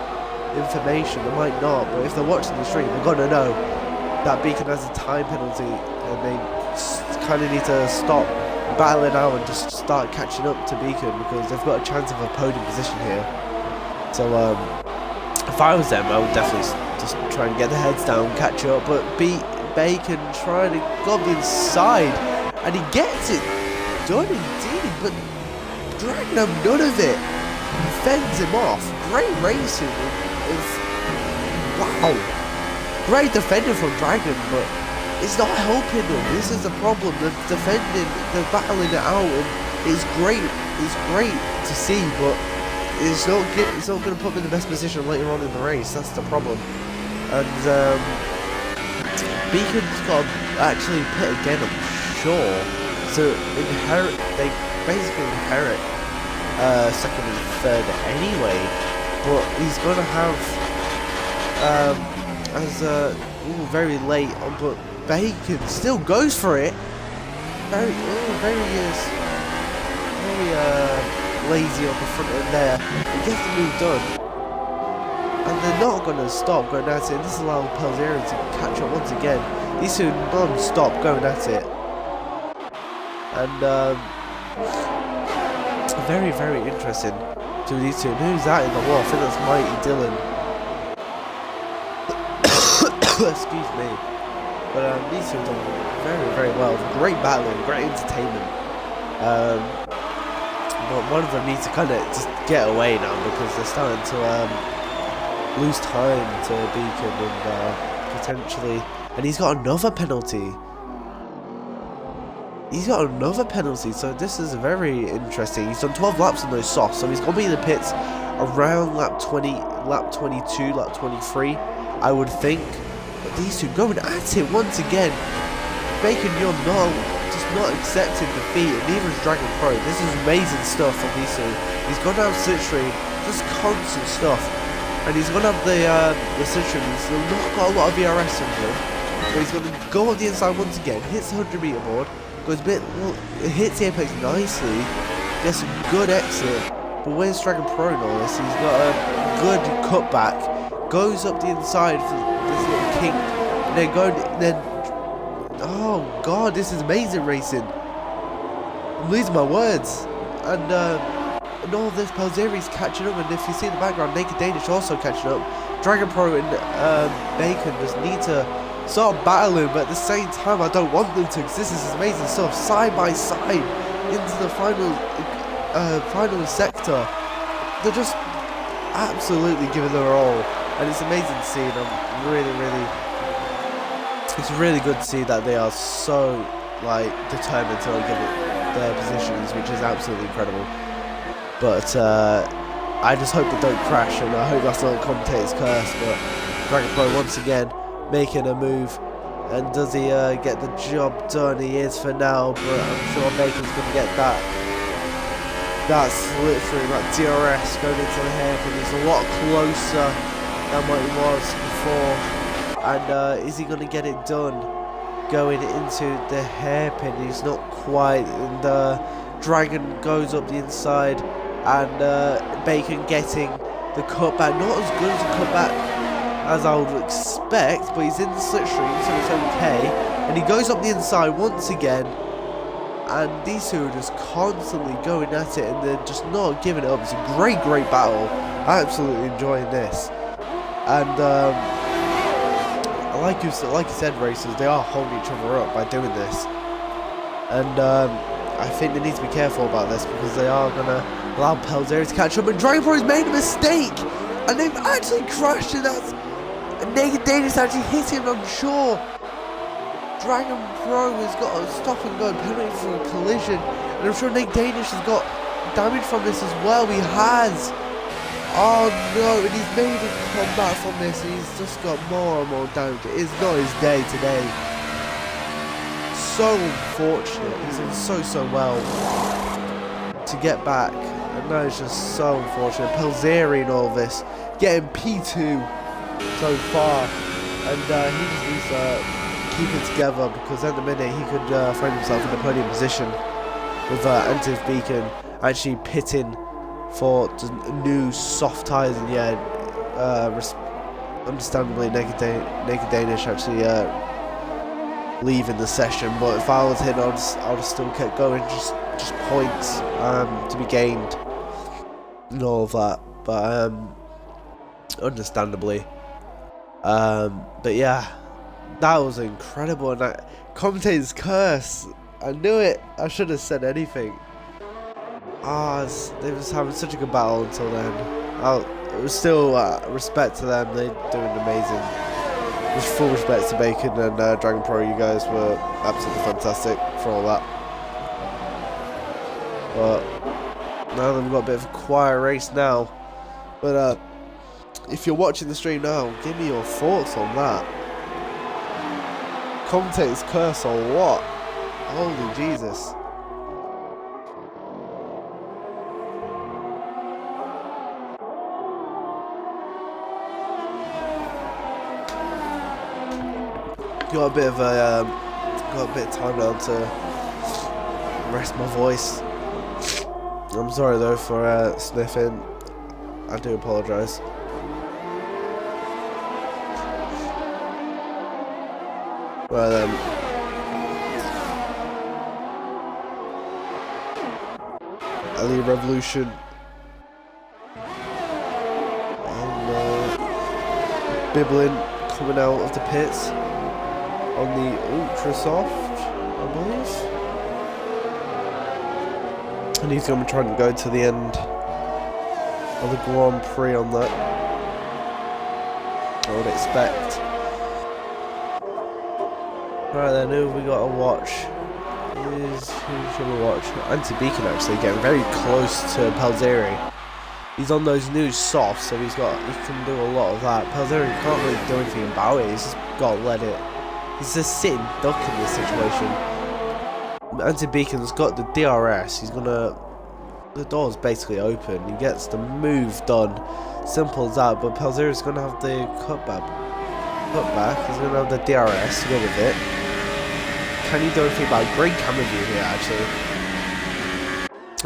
information. They might not. But if they're watching the stream, they're going to know that Beacon has a time penalty, and they kind of need to stop battling out and just start catching up to Beacon, because they've got a chance of a podium position here. So if I was them, I would definitely just try and get the heads down, catch up, but beat Bacon trying to go up the inside, and he gets it done indeed, but Dragon have none of it. He fends him off. Great racing. Wow. Great defender from Dragon, but it's not helping them. This is the problem. They're defending, they're battling it out, and it's great. It's great to see, but it's not going to put them in the best position later on in the race. That's the problem. And Beacon's got to actually pit again, I'm sure. So they basically inherit second and third anyway. But he's going to have very late on, but Bacon still goes for it. Very lazy on the front end there. He gets the move done. And they're not going to stop going at it. This allows Pelzerian to catch up once again. These two non-stop going at it. And very, very interesting to these two. Who's that in the wall? I think that's Mighty Dylan. Excuse me. But these two have done very, very well. Great battling, great entertainment. But one of them needs to kind of just get away now because they're starting to lose time to Beacon and potentially, and he's got another penalty. So this is very interesting. He's done 12 laps on those softs, so he's going to be in the pits around lap 20, lap 22, lap 23, I would think. But these two going at it once again. Bacon, you're not accepting defeat, and neither is Dragon Pro. This is amazing stuff from these two. He's gone down slipstream, just constant stuff. And he's going to have the slipstream. He's not got a lot of VRS in him. So he's going to go on the inside once again, hits the 100 meter board, goes a bit, hits the apex nicely, gets a good exit. But where's Dragon Pro in all this? He's got a good cutback, goes up the inside for this little kink, and then oh god, this is amazing racing. I'm losing my words. And all this, Pelzeri's catching up, and if you see in the background, Naked Danish also catching up. Dragon Pro and Bacon just need to start battling, but at the same time, I don't want them to, because this is amazing stuff. Side by side into the final sector. They're just absolutely giving their all, and it's amazing to see. And it's really good to see that they are so determined to give it their positions, which is absolutely incredible. But I just hope they don't crash, and I hope that's not a commentator's curse. But Dragon Pro once again making a move, and does he get the job done? He is for now, but I'm sure Bacon's going to get that slipstream, that DRS going into the hairpin. He's a lot closer than what he was before, and is he going to get it done going into the hairpin? He's not quite, and Dragon goes up the inside, and Bacon getting the cutback, not as good as a cutback as I would expect, but he's in the slipstream, so it's okay. And he goes up the inside once again, and these two are just constantly going at it, and they're just not giving it up. It's a great battle. I'm absolutely enjoying this. And like you said, racers, they are holding each other up by doing this. And I think they need to be careful about this, because they are going to allow Pelzeri to catch up, and Dragon Pro has made a mistake, and they've actually crashed, and that's Naked Danish actually hit him, I'm sure. Dragon Pro has got a stop and go penalty for a collision, and I'm sure Naked Danish has got damage from this as well. He has. Oh no, and he's made a comeback from this, and he's just got more and more damage. It is not his day today. So unfortunate. He's done so well to get back, and that is just so unfortunate. Pelzeri and all this, getting P2 so far, and he just needs to keep it together, because at the minute he could find himself in the podium position with Antiv Beacon actually pitting for new soft tyres, and understandably Naked Danish actually leaving the session. But if I was him, I would have still kept going, just points to be gained and all of that. But understandably. But yeah, that was incredible, and that commentator's curse, I knew it. I should have said anything. They was having such a good battle until then. It was still respect to them. They're doing amazing. With full respect to Bacon and Dragon Pro, you guys were absolutely fantastic for all that. But now that we've got a bit of a quiet race now. But if you're watching the stream now, give me your thoughts on that. Commentator's curse or what? Holy Jesus. Got a bit of time now to rest my voice. I'm sorry though for sniffing. I do apologise. Well then, ILR Revolution and Biblin coming out of the pits on the ultra soft, I believe, and he's going to try and go to the end of the Grand Prix on that, I would expect. Right then, who have we got to watch? Who should we watch? Anti-Beacon actually getting very close to Pelzeri. He's on those new softs, so he can do a lot of that. Pelzeri can't really do anything about it. He's just got to let it. He's just sitting duck in this situation. Anti-Beacon's got the DRS. The door's basically open. He gets the move done. Simple as that. But Pelzeri's gonna have the cutback. He's gonna have the DRS to go with it. Can he do anything about great camera view here actually?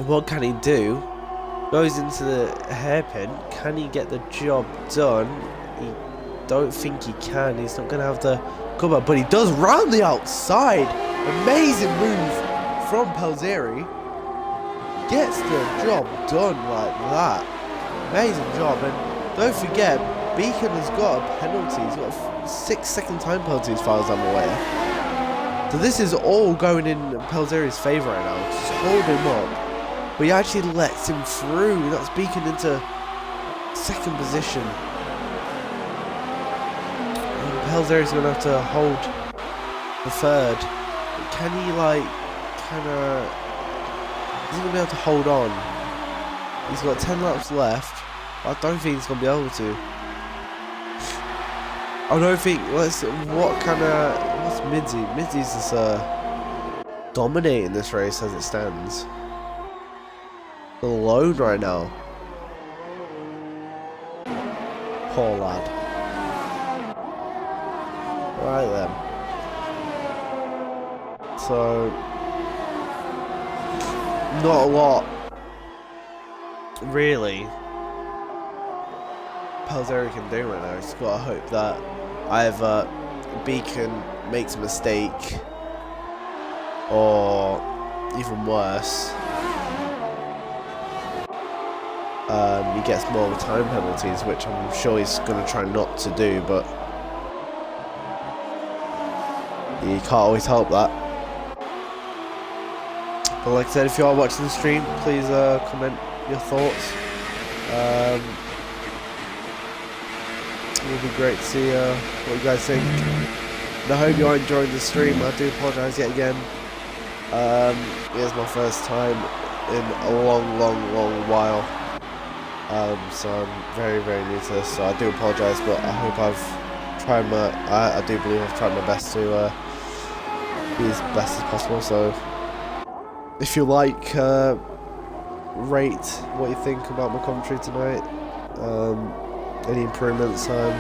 What can he do? Goes into the hairpin. Can he get the job done? He don't think he can. He's not gonna have the cutback, but he does round the outside. Amazing move from Pelzeri. Gets the job done like that. Amazing job. And don't forget, Beacon has got a penalty. He's got a 6-second time penalty as far as I'm aware. So this is all going in Pelzeri's favour right now. Just hold him up. But he actually lets him through. That's Beacon into second position. And Pelzeri's going to have to hold the third. But can he is he going to be able to hold on? He's got 10 laps left. I don't think he's going to be able to. I don't think. What's Midzi? Midzi's just dominating this race as it stands. Alone right now. Poor lad. Right then. So not a lot, really. Pelzeri can do right now. He's got to hope that either Beacon makes a mistake, or even worse, he gets more time penalties, which I'm sure he's going to try not to do, but you can't always help that. But like I said, if you are watching the stream, please comment your thoughts. It would be great to see what you guys think. And I hope you are enjoying the stream. I do apologise yet again. It is my first time in a long while. So I'm very new to this. So I do apologise, but I hope I've tried I do believe I've tried my best to be as best as possible. So if you like, rate what you think about my commentary tonight. Any improvements, I'm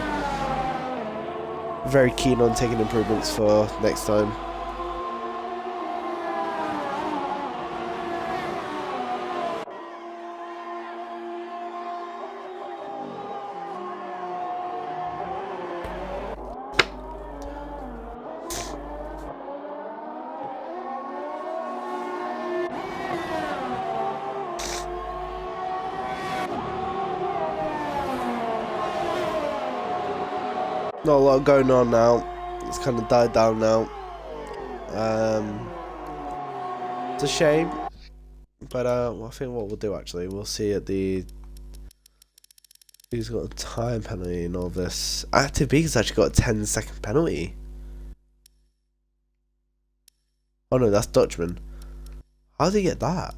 very keen on taking improvements for next time. Not a lot going on now. It's kind of died down now. It's a shame, but I think what we'll do actually, we'll see at the. He's got a time penalty and all this. Active Beacon's actually got a 10-second penalty. Oh no, that's Dutchman. How did he get that?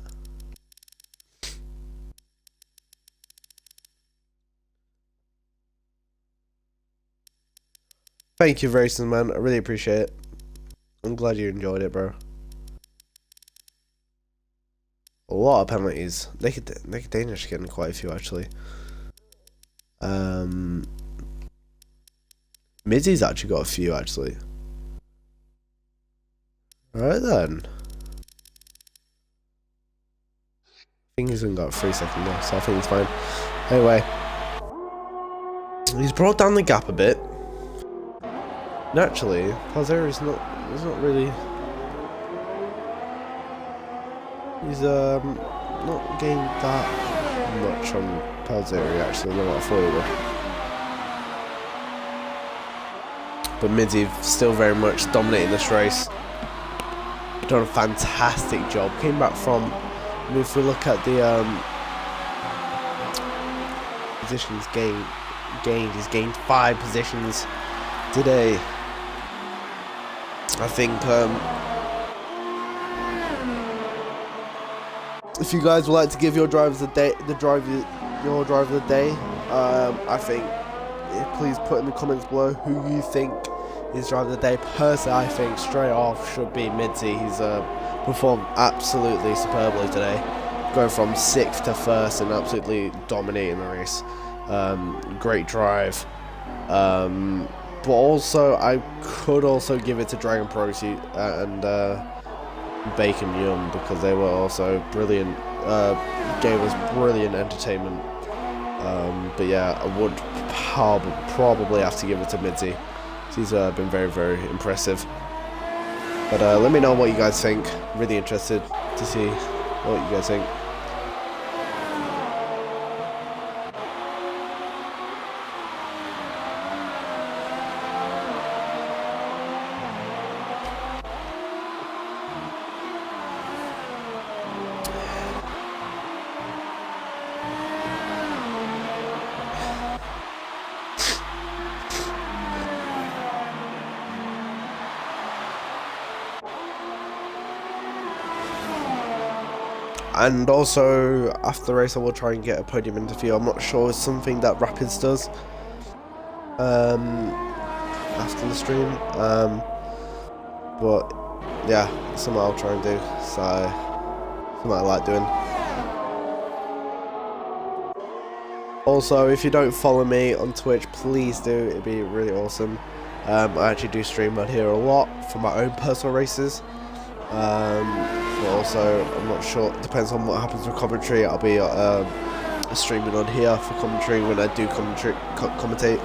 Thank you, Racing Man. I really appreciate it. I'm glad you enjoyed it, bro. A lot of penalties. Naked Danish getting quite a few actually. Mizzy's actually got a few actually. Alright then. I think he's only got a 3-second left, so I think it's fine. Anyway. He's brought down the gap a bit. Naturally, Palzeri's not really. He's not gained that much on Palzeri actually, no matter forward. But Midzi still very much dominating this race. Done a fantastic job. Came back from, I mean, if we look at the positions gained, he's gained 5 positions today. I think if you guys would like to give your drivers your driver of the day, I think please put in the comments below who you think is driver of the day. Personally, I think straight off should be Midzi. He's performed absolutely superbly today, going from 6th to 1st and absolutely dominating the race. Great drive. But also, I could also give it to Dragon Procy and Bacon Young, because they were also brilliant, gave us brilliant entertainment. But yeah, I would probably have to give it to Midzi. He's been very, very impressive. But let me know what you guys think. Really interested to see what you guys think. And also, after the race, I will try and get a podium interview. I'm not sure it's something that Rapids does after the stream. But yeah, something I'll try and do. So, something I like doing. Also, if you don't follow me on Twitch, please do. It'd be really awesome. I actually do stream on here a lot for my own personal races. But also, I'm not sure, it depends on what happens with commentary. I'll be streaming on here for commentary when I do commentate.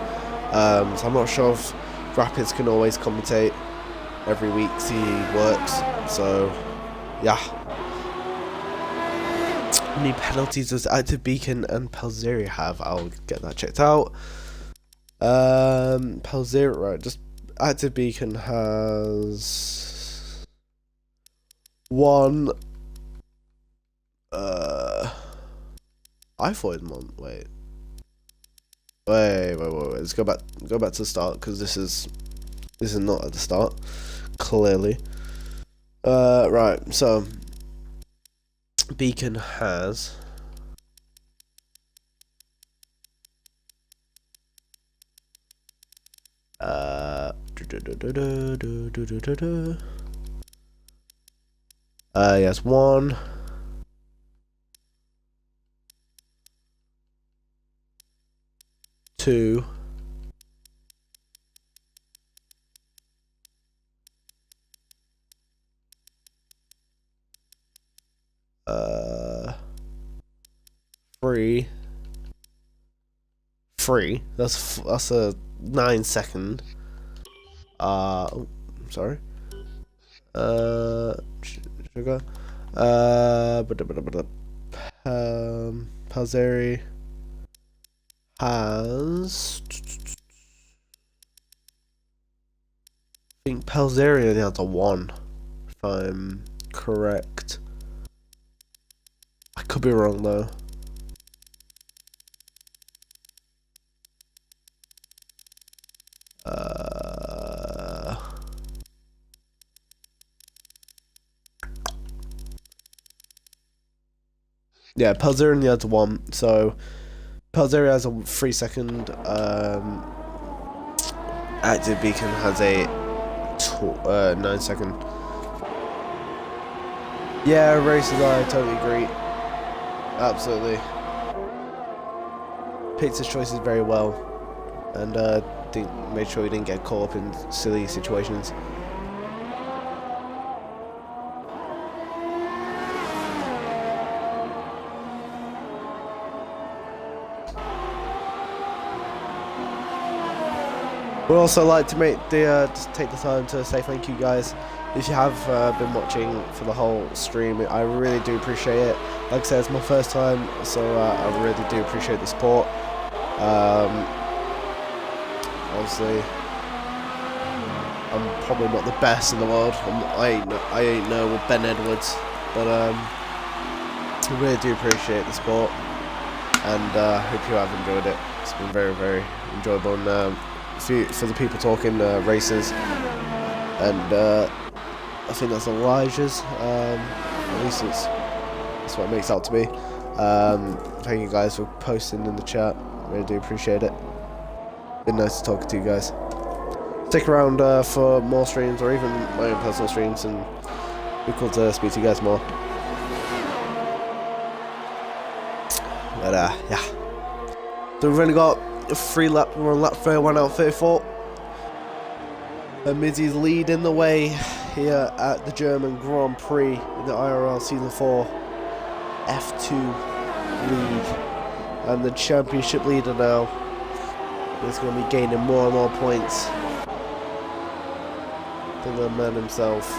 So I'm not sure if Rapids can always commentate every week, he works. So, yeah. How many penalties does Active Beacon and Palzeri have? I'll get that checked out. Palzeri, right, just Active Beacon has 1. I thought it was wait. Let's go back to the start, because this is not at the start, clearly. Right, so Beacon has he has 1, 2, 3. That's a 9-second. Oh, sorry. Sugar. Palzeri has. I think Palzeri only has a 1, if I'm correct. I could be wrong though. Yeah, Pelzer only has one, so Pelzer has a 3-second. Active Beacon has a 9-second. Yeah, races, I totally agree. Absolutely. Picked his choices very well, and made sure he didn't get caught up in silly situations. We'd also like to just take the time to say thank you guys. If you have been watching for the whole stream, I really do appreciate it. Like I said, it's my first time, so I really do appreciate the support. Obviously, I'm probably not the best in the world. I ain't no Ben Edwards, but I really do appreciate the support, and hope you have enjoyed it. It's been very, very enjoyable, and for the people talking races, and I think that's Elijah's. At least that's what it makes out to be. Thank you guys for posting in the chat. Really do appreciate it. Been nice to talk to you guys. Stick around for more streams, or even my own personal streams, and it'd be cool to speak to you guys more. But yeah. So we've only got a 3 lap. We're on lap 31 out of 34. And Mizzy's leading the way here at the German Grand Prix in the IRL Season 4 F2 League. And the championship leader now is going to be gaining more and more points than the man himself,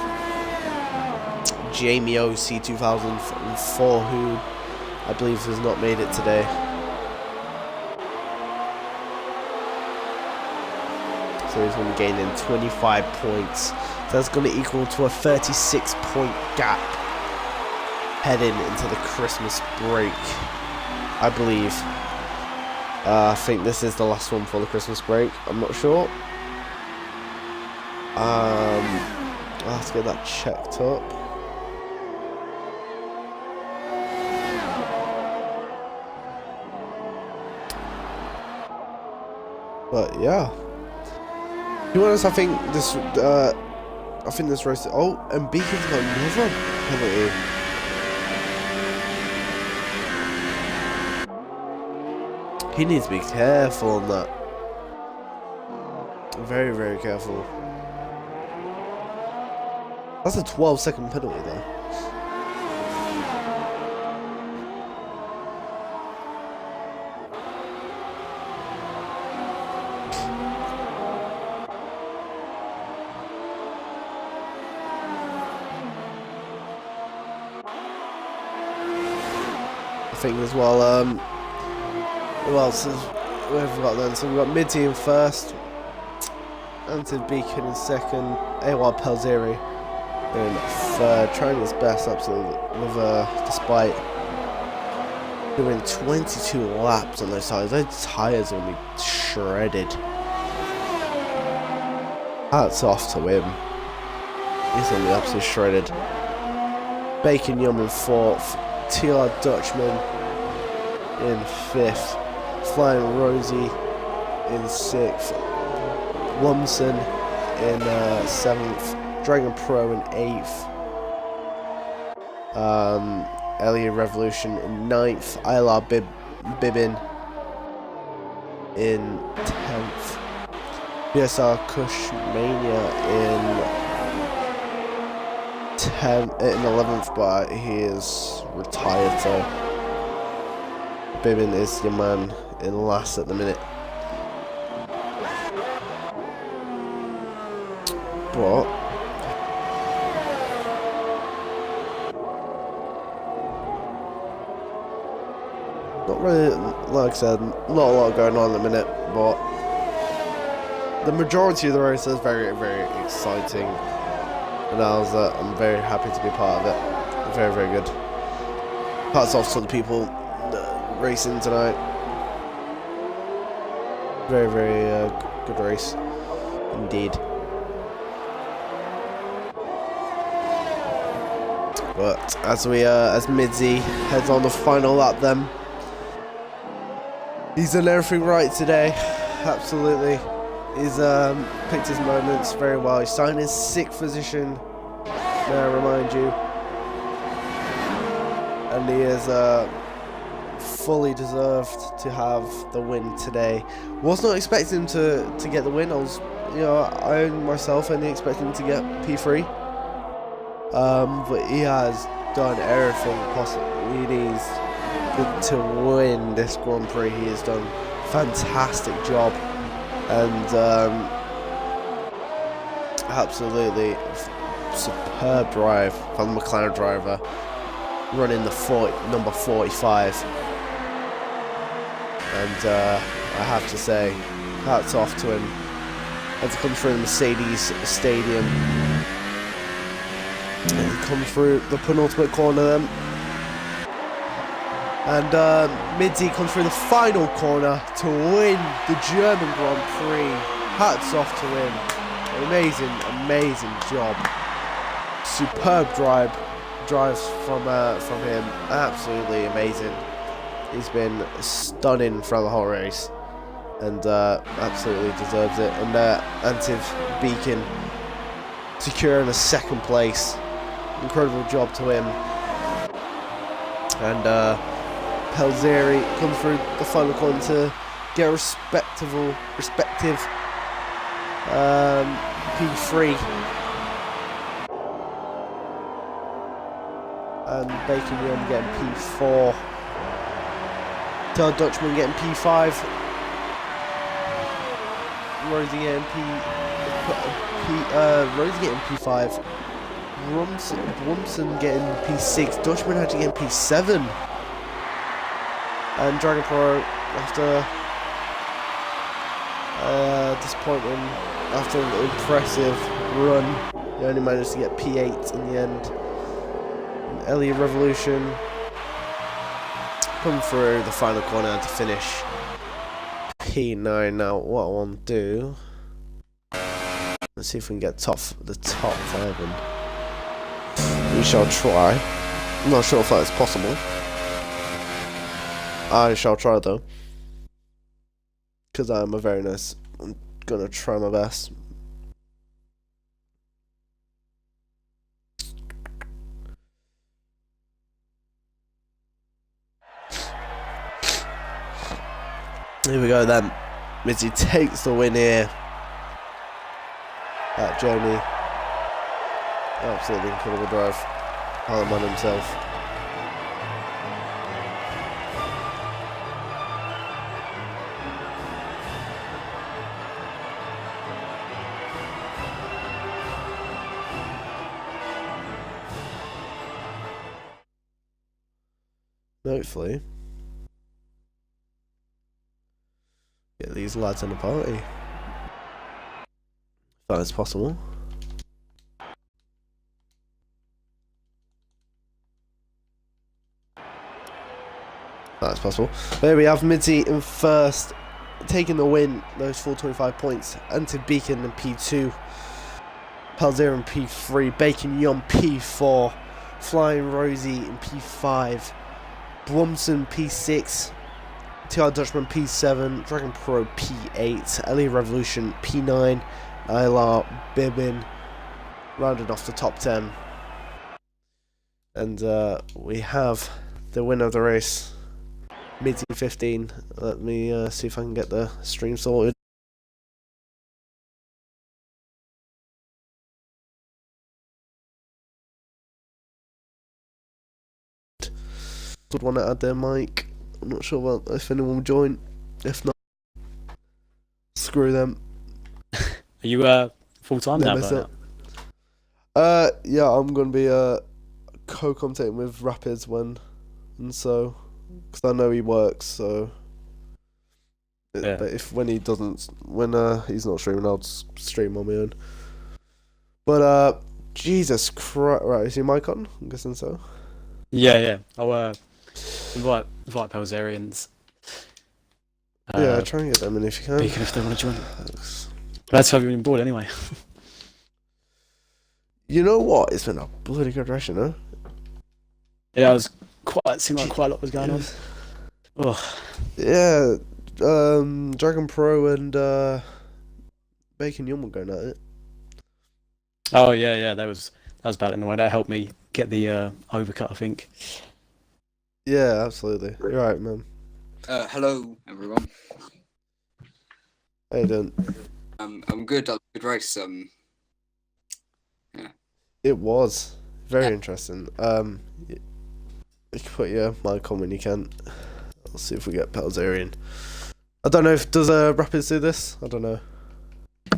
Jamie OC 2004, who I believe has not made it today. So he's going to be gaining 25 points. So that's going to equal to a 36-point gap heading into the Christmas break, I believe. I think this is the last one for the Christmas break. I'm not sure. Let's get that checked up. But yeah. To be honest, I think this race. Oh, and Beacon's got another penalty. He needs to be careful on that. Very, very careful. That's a 12-second penalty though. I think as well, who else is, who have we got then? So we've got Midty in first, Anton Beacon in second, Awad Pelzeri in third, trying his best absolutely, with despite doing 22 laps on those tires. Those tires will be shredded. Hats off to him. He's going to be absolutely shredded. Bacon Yum in fourth, TR Dutchman in fifth, Flying Rosie in sixth, Wumson in seventh, Dragon Pro in eighth, Elliot Revolution in ninth, ILR Bibbin in 10th, PSR Kush Mania in 11th, but he is retired, so Bibbin is your man in last at the minute. But not really, like I said, not a lot going on at the minute, but the majority of the race is very, very exciting, and I'm very happy to be part of it. Very, very good. Hats off to the people racing tonight. Very, very good race indeed. But as Midzi heads on the final lap, then he's done everything right today. Absolutely, he's picked his moments very well. He's starting in 6th position. May I remind you, and he is fully deserved to have the win today. Was not expecting him to get the win. I myself only expecting him to get P3. But he has done everything possible. He needs to win this Grand Prix. He has done a fantastic job, and absolutely superb drive from the McLaren driver, running the number 45. And I have to say, hats off to him as he comes through the Mercedes Stadium. And he comes through the penultimate corner then. And Midzi comes through the final corner to win the German Grand Prix. Hats off to him. Amazing job. Superb drives from him. Absolutely amazing. He's been stunning throughout the whole race, and absolutely deserves it. And Antiv Beacon securing a 2nd place. Incredible job to him. And Pelzeri comes through the final corner to get a respective P3. And Bacon Young getting P4. Dutchman getting P5. Rosie getting P5. Brumson getting P6. Dutchman actually getting P7. And Dragon Pro, after disappointing, after an impressive run, he only managed to get P8 in the end. And Ellie Revolution come through the final corner to finish P9. Now what I want to do, let's see if we can get the top 5 in. We shall try. I'm not sure if that is possible. I shall try though, because I'm gonna try my best. Here we go then. Mitzi takes the win here at Jamie. Absolutely incredible drive. Harleman himself. Hopefully get these lads in the party. If that is possible. That's possible. There we have Mitzi in 1st, taking the win, those full 25 points. Anti Beacon in P2. Palzer in P3. Bacon Yum P4. Flying Rosie in P5. Brumson P6. TR Dutchman P7. Dragon Pro P8. Ellie Revolution P9. ILR Bibbin rounded off the top 10. And we have the winner of the race, Midzi 15. Let me see if I can get the stream sorted. Would want to add their mic. I'm not sure about if anyone will join. If not, screw them. Are you full time now? Yeah, I'm gonna be co-commentating with Rapids and so, because I know he works. So, yeah. But when he's not streaming, I'll just stream on my own. But Jesus Christ! Right, is your mic on? I'm guessing so. Yeah. I'll invite Pelzerians. Yeah, try and get them in if you can. Beacon if they want to join. Glad to have you on board anyway. You know what? It's been a bloody good rush, you know? Yeah, seemed like quite a lot was going on. Oh, Yeah, Dragon Pro and Bacon Young were going at it. oh yeah, that was battling the way. That helped me get the overcut, I think. Yeah, absolutely. You're right, man. Hello everyone. How you doing? I'm good. That was a good race. Yeah. It was very interesting. You can put your mic on when you can. Let's see if we get Pelzerian. I don't know if does Rapids do this. I don't know.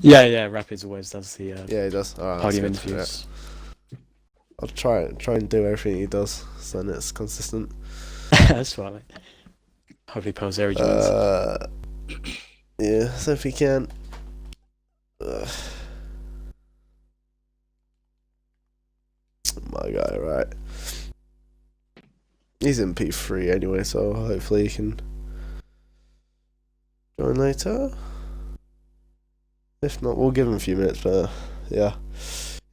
Yeah, Rapids always does the Yeah, he does. Alright, podium that's good. interviews. Yeah. I'll try and do everything he does, so then it's consistent. That's fine. Mate. Hopefully, Pelzeri joins. Yeah, so if he can. My guy, right? He's in P3 anyway, so hopefully he can join later. If not, we'll give him a few minutes, but yeah.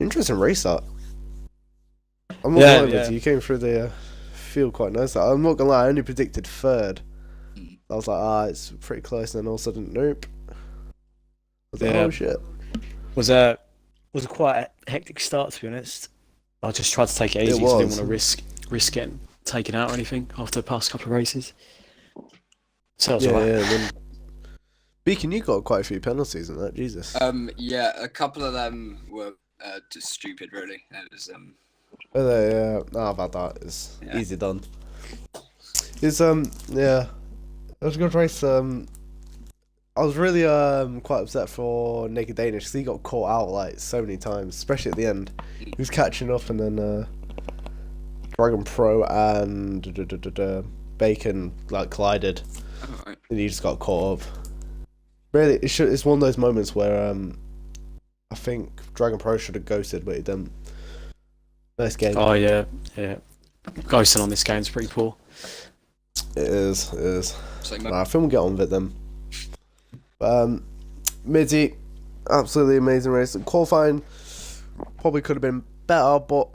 Interesting race that. I'm not gonna lie with you, you came through the field quite nice. I'm not gonna lie, I only predicted third. I was like, it's pretty close, and then all of a sudden, nope. I was like, oh shit. Was a quite a hectic start, to be honest. I just tried to take it easy because I didn't want to risk getting taken out or anything after the past couple of races. So that was alright. Yeah, then Beacon, you got quite a few penalties in that, Jesus. Yeah, a couple of them were just stupid, really. It was About that. It's easy done. It's yeah. It was a good race. I was really quite upset for Naked Danish because he got caught out like so many times, especially at the end. He was catching up, and then Dragon Pro and Bacon like collided, and he just got caught up. Really, it's one of those moments where I think Dragon Pro should have ghosted, but he didn't. Nice game. Oh yeah. Ghosting on this game is pretty poor. It is. I think we'll get on with it then. Middy, absolutely amazing race. Qualifying probably could have been better, but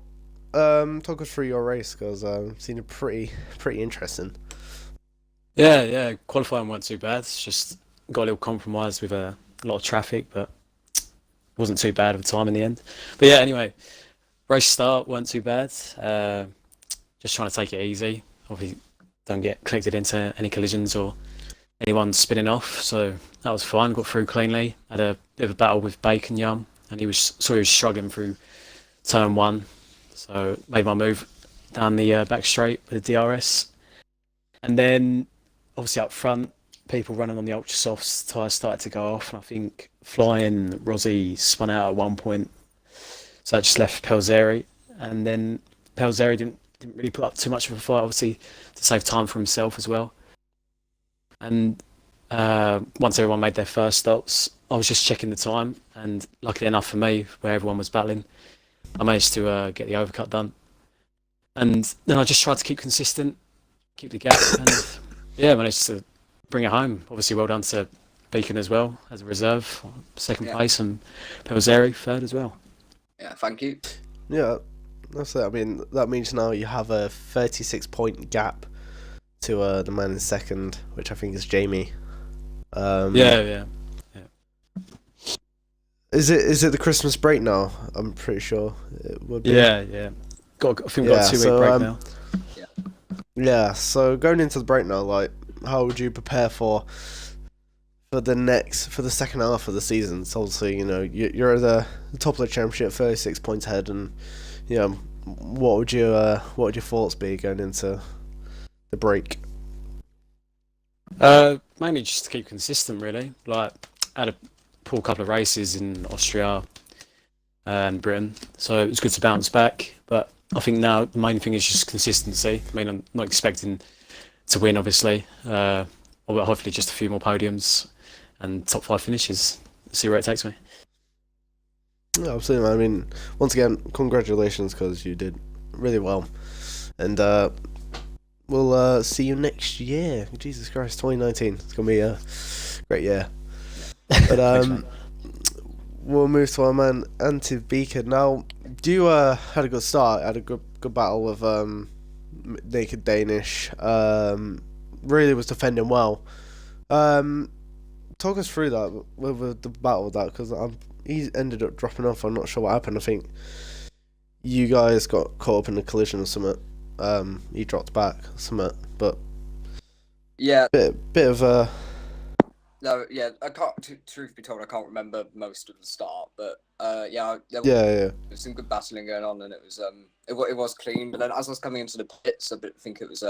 talk us through your race because it seemed pretty interesting. Yeah. Qualifying weren't too bad. It's just got a little compromise with a lot of traffic, but wasn't too bad of a time in the end. But yeah, anyway, race start weren't too bad. Just trying to take it easy. Obviously, don't get connected into any collisions or anyone spinning off. So that was fine. Got through cleanly. Had a bit of a battle with Bacon Young, and he was struggling through turn one. So made my move down the back straight with the DRS, and then obviously up front, people running on the ultra softs, tyres started to go off, and I think Flying Rozzy spun out at one point, so that just left Pelzeri, and then Pelzeri didn't really put up too much of a fight, obviously to save time for himself as well. And once everyone made their first stops, I was just checking the time, and luckily enough for me, where everyone was battling, I managed to get the overcut done. And then I just tried to keep consistent, keep the gap, and yeah, managed to bring it home. Obviously, well done to Beacon as well as a reserve, second place, and Pelzeri third as well. Yeah, thank you. Yeah, that's it. I mean, that means now you have a 36-point gap to the man in second, which I think is Jamie. Yeah. Is it the Christmas break now? I'm pretty sure it would be. Yeah. I think we've got a 2-week break now. Yeah, so going into the break now, like, how would you prepare for the second half of the season? So obviously, you're at the top of the championship, 36 points ahead, and what would your thoughts be going into the break? Mainly just to keep consistent, really. Like, I had a poor couple of races in Austria and Britain, so it was good to bounce back. But I think now the main thing is just consistency. I mean, I'm not expecting to win, obviously. But hopefully just a few more podiums and top 5 finishes. See where it takes me. Yeah, absolutely, man. I mean, once again, congratulations because you did really well, and we'll see you next year. Jesus Christ, 2019. It's gonna be a great year. But Thanks, we'll move to our man Anti Beacon now. You had a good start. Had a good battle with naked Danish. Really was defending well. Talk us through that with the battle of that, because he ended up dropping off. I'm not sure what happened. I think you guys got caught up in a collision or something. He dropped back or something, but Yeah, bit of a no, yeah. I can't. Truth be told, I can't remember most of the start, but yeah, yeah. was some good battling going on, and it was clean. But then as I was coming into the pits, I think it was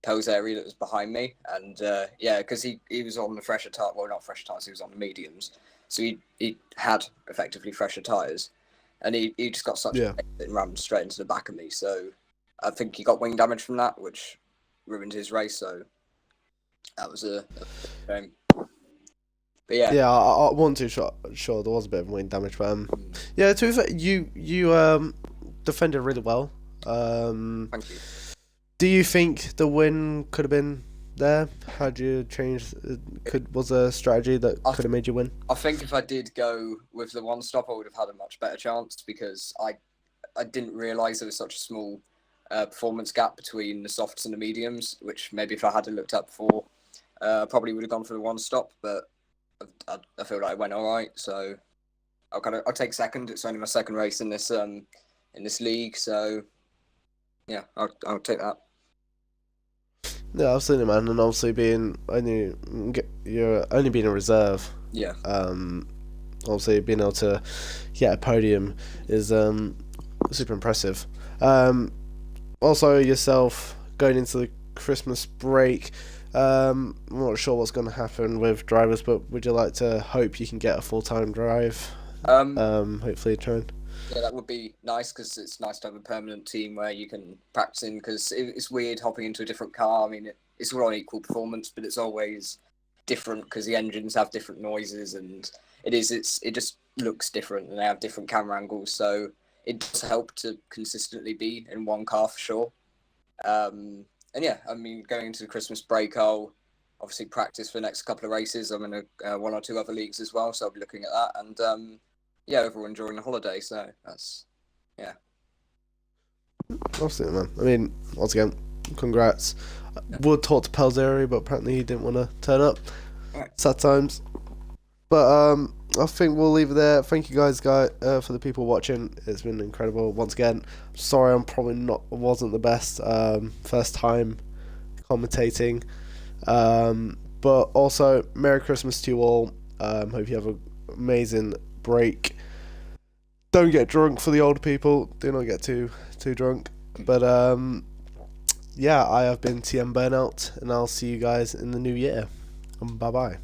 Poe's area that was behind me, and yeah, because he was on the fresher tire. Well, not fresher tires. He was on the mediums, so he had effectively fresher tires, and he just got such a and rammed straight into the back of me. So I think he got wing damage from that, which ruined his race. So that was a shame. But yeah, I wasn't too sure there was a bit of wind damage, but yeah. To be fair, you defended really well. Thank you. Do you think the win could have been there? Had you changed? Was there a strategy that could have made you win? I think if I did go with the one stop, I would have had a much better chance, because I didn't realise there was such a small performance gap between the softs and the mediums, which maybe if I had looked up before, I probably would have gone for the one stop. But I feel like it went all right, so I'll take second. It's only my second race in this league, so yeah, I'll take that. Yeah, absolutely, man. And obviously, you're only being a reserve. Yeah. Obviously, being able to get a podium is super impressive. Also, yourself going into the Christmas break. I'm not sure what's going to happen with drivers, but would you like to hope you can get a full-time drive? Hopefully, try and. Yeah, that would be nice, because it's nice to have a permanent team where you can practice in, because it's weird hopping into a different car. I mean, it's all on equal performance, but it's always different because the engines have different noises, and it just looks different, and they have different camera angles. So it does help to consistently be in one car for sure. And yeah, I mean, going into the Christmas break, I'll obviously practice for the next couple of races. I'm in one or two other leagues as well, so I'll be looking at that, and yeah, overall enjoying the holiday. So that's Absolutely, man. I mean, once again, congrats. Would talk to Pelzeri, but apparently he didn't want to turn up. Right. Sad times. But I think we'll leave it there. Thank you guys, for the people watching. It's been incredible. Once again, sorry I'm probably wasn't the best first time commentating. But also, Merry Christmas to you all. Hope you have an amazing break. Don't get drunk for the older people. Do not get too drunk. But yeah, I have been TM Burnout, and I'll see you guys in the new year. Bye bye.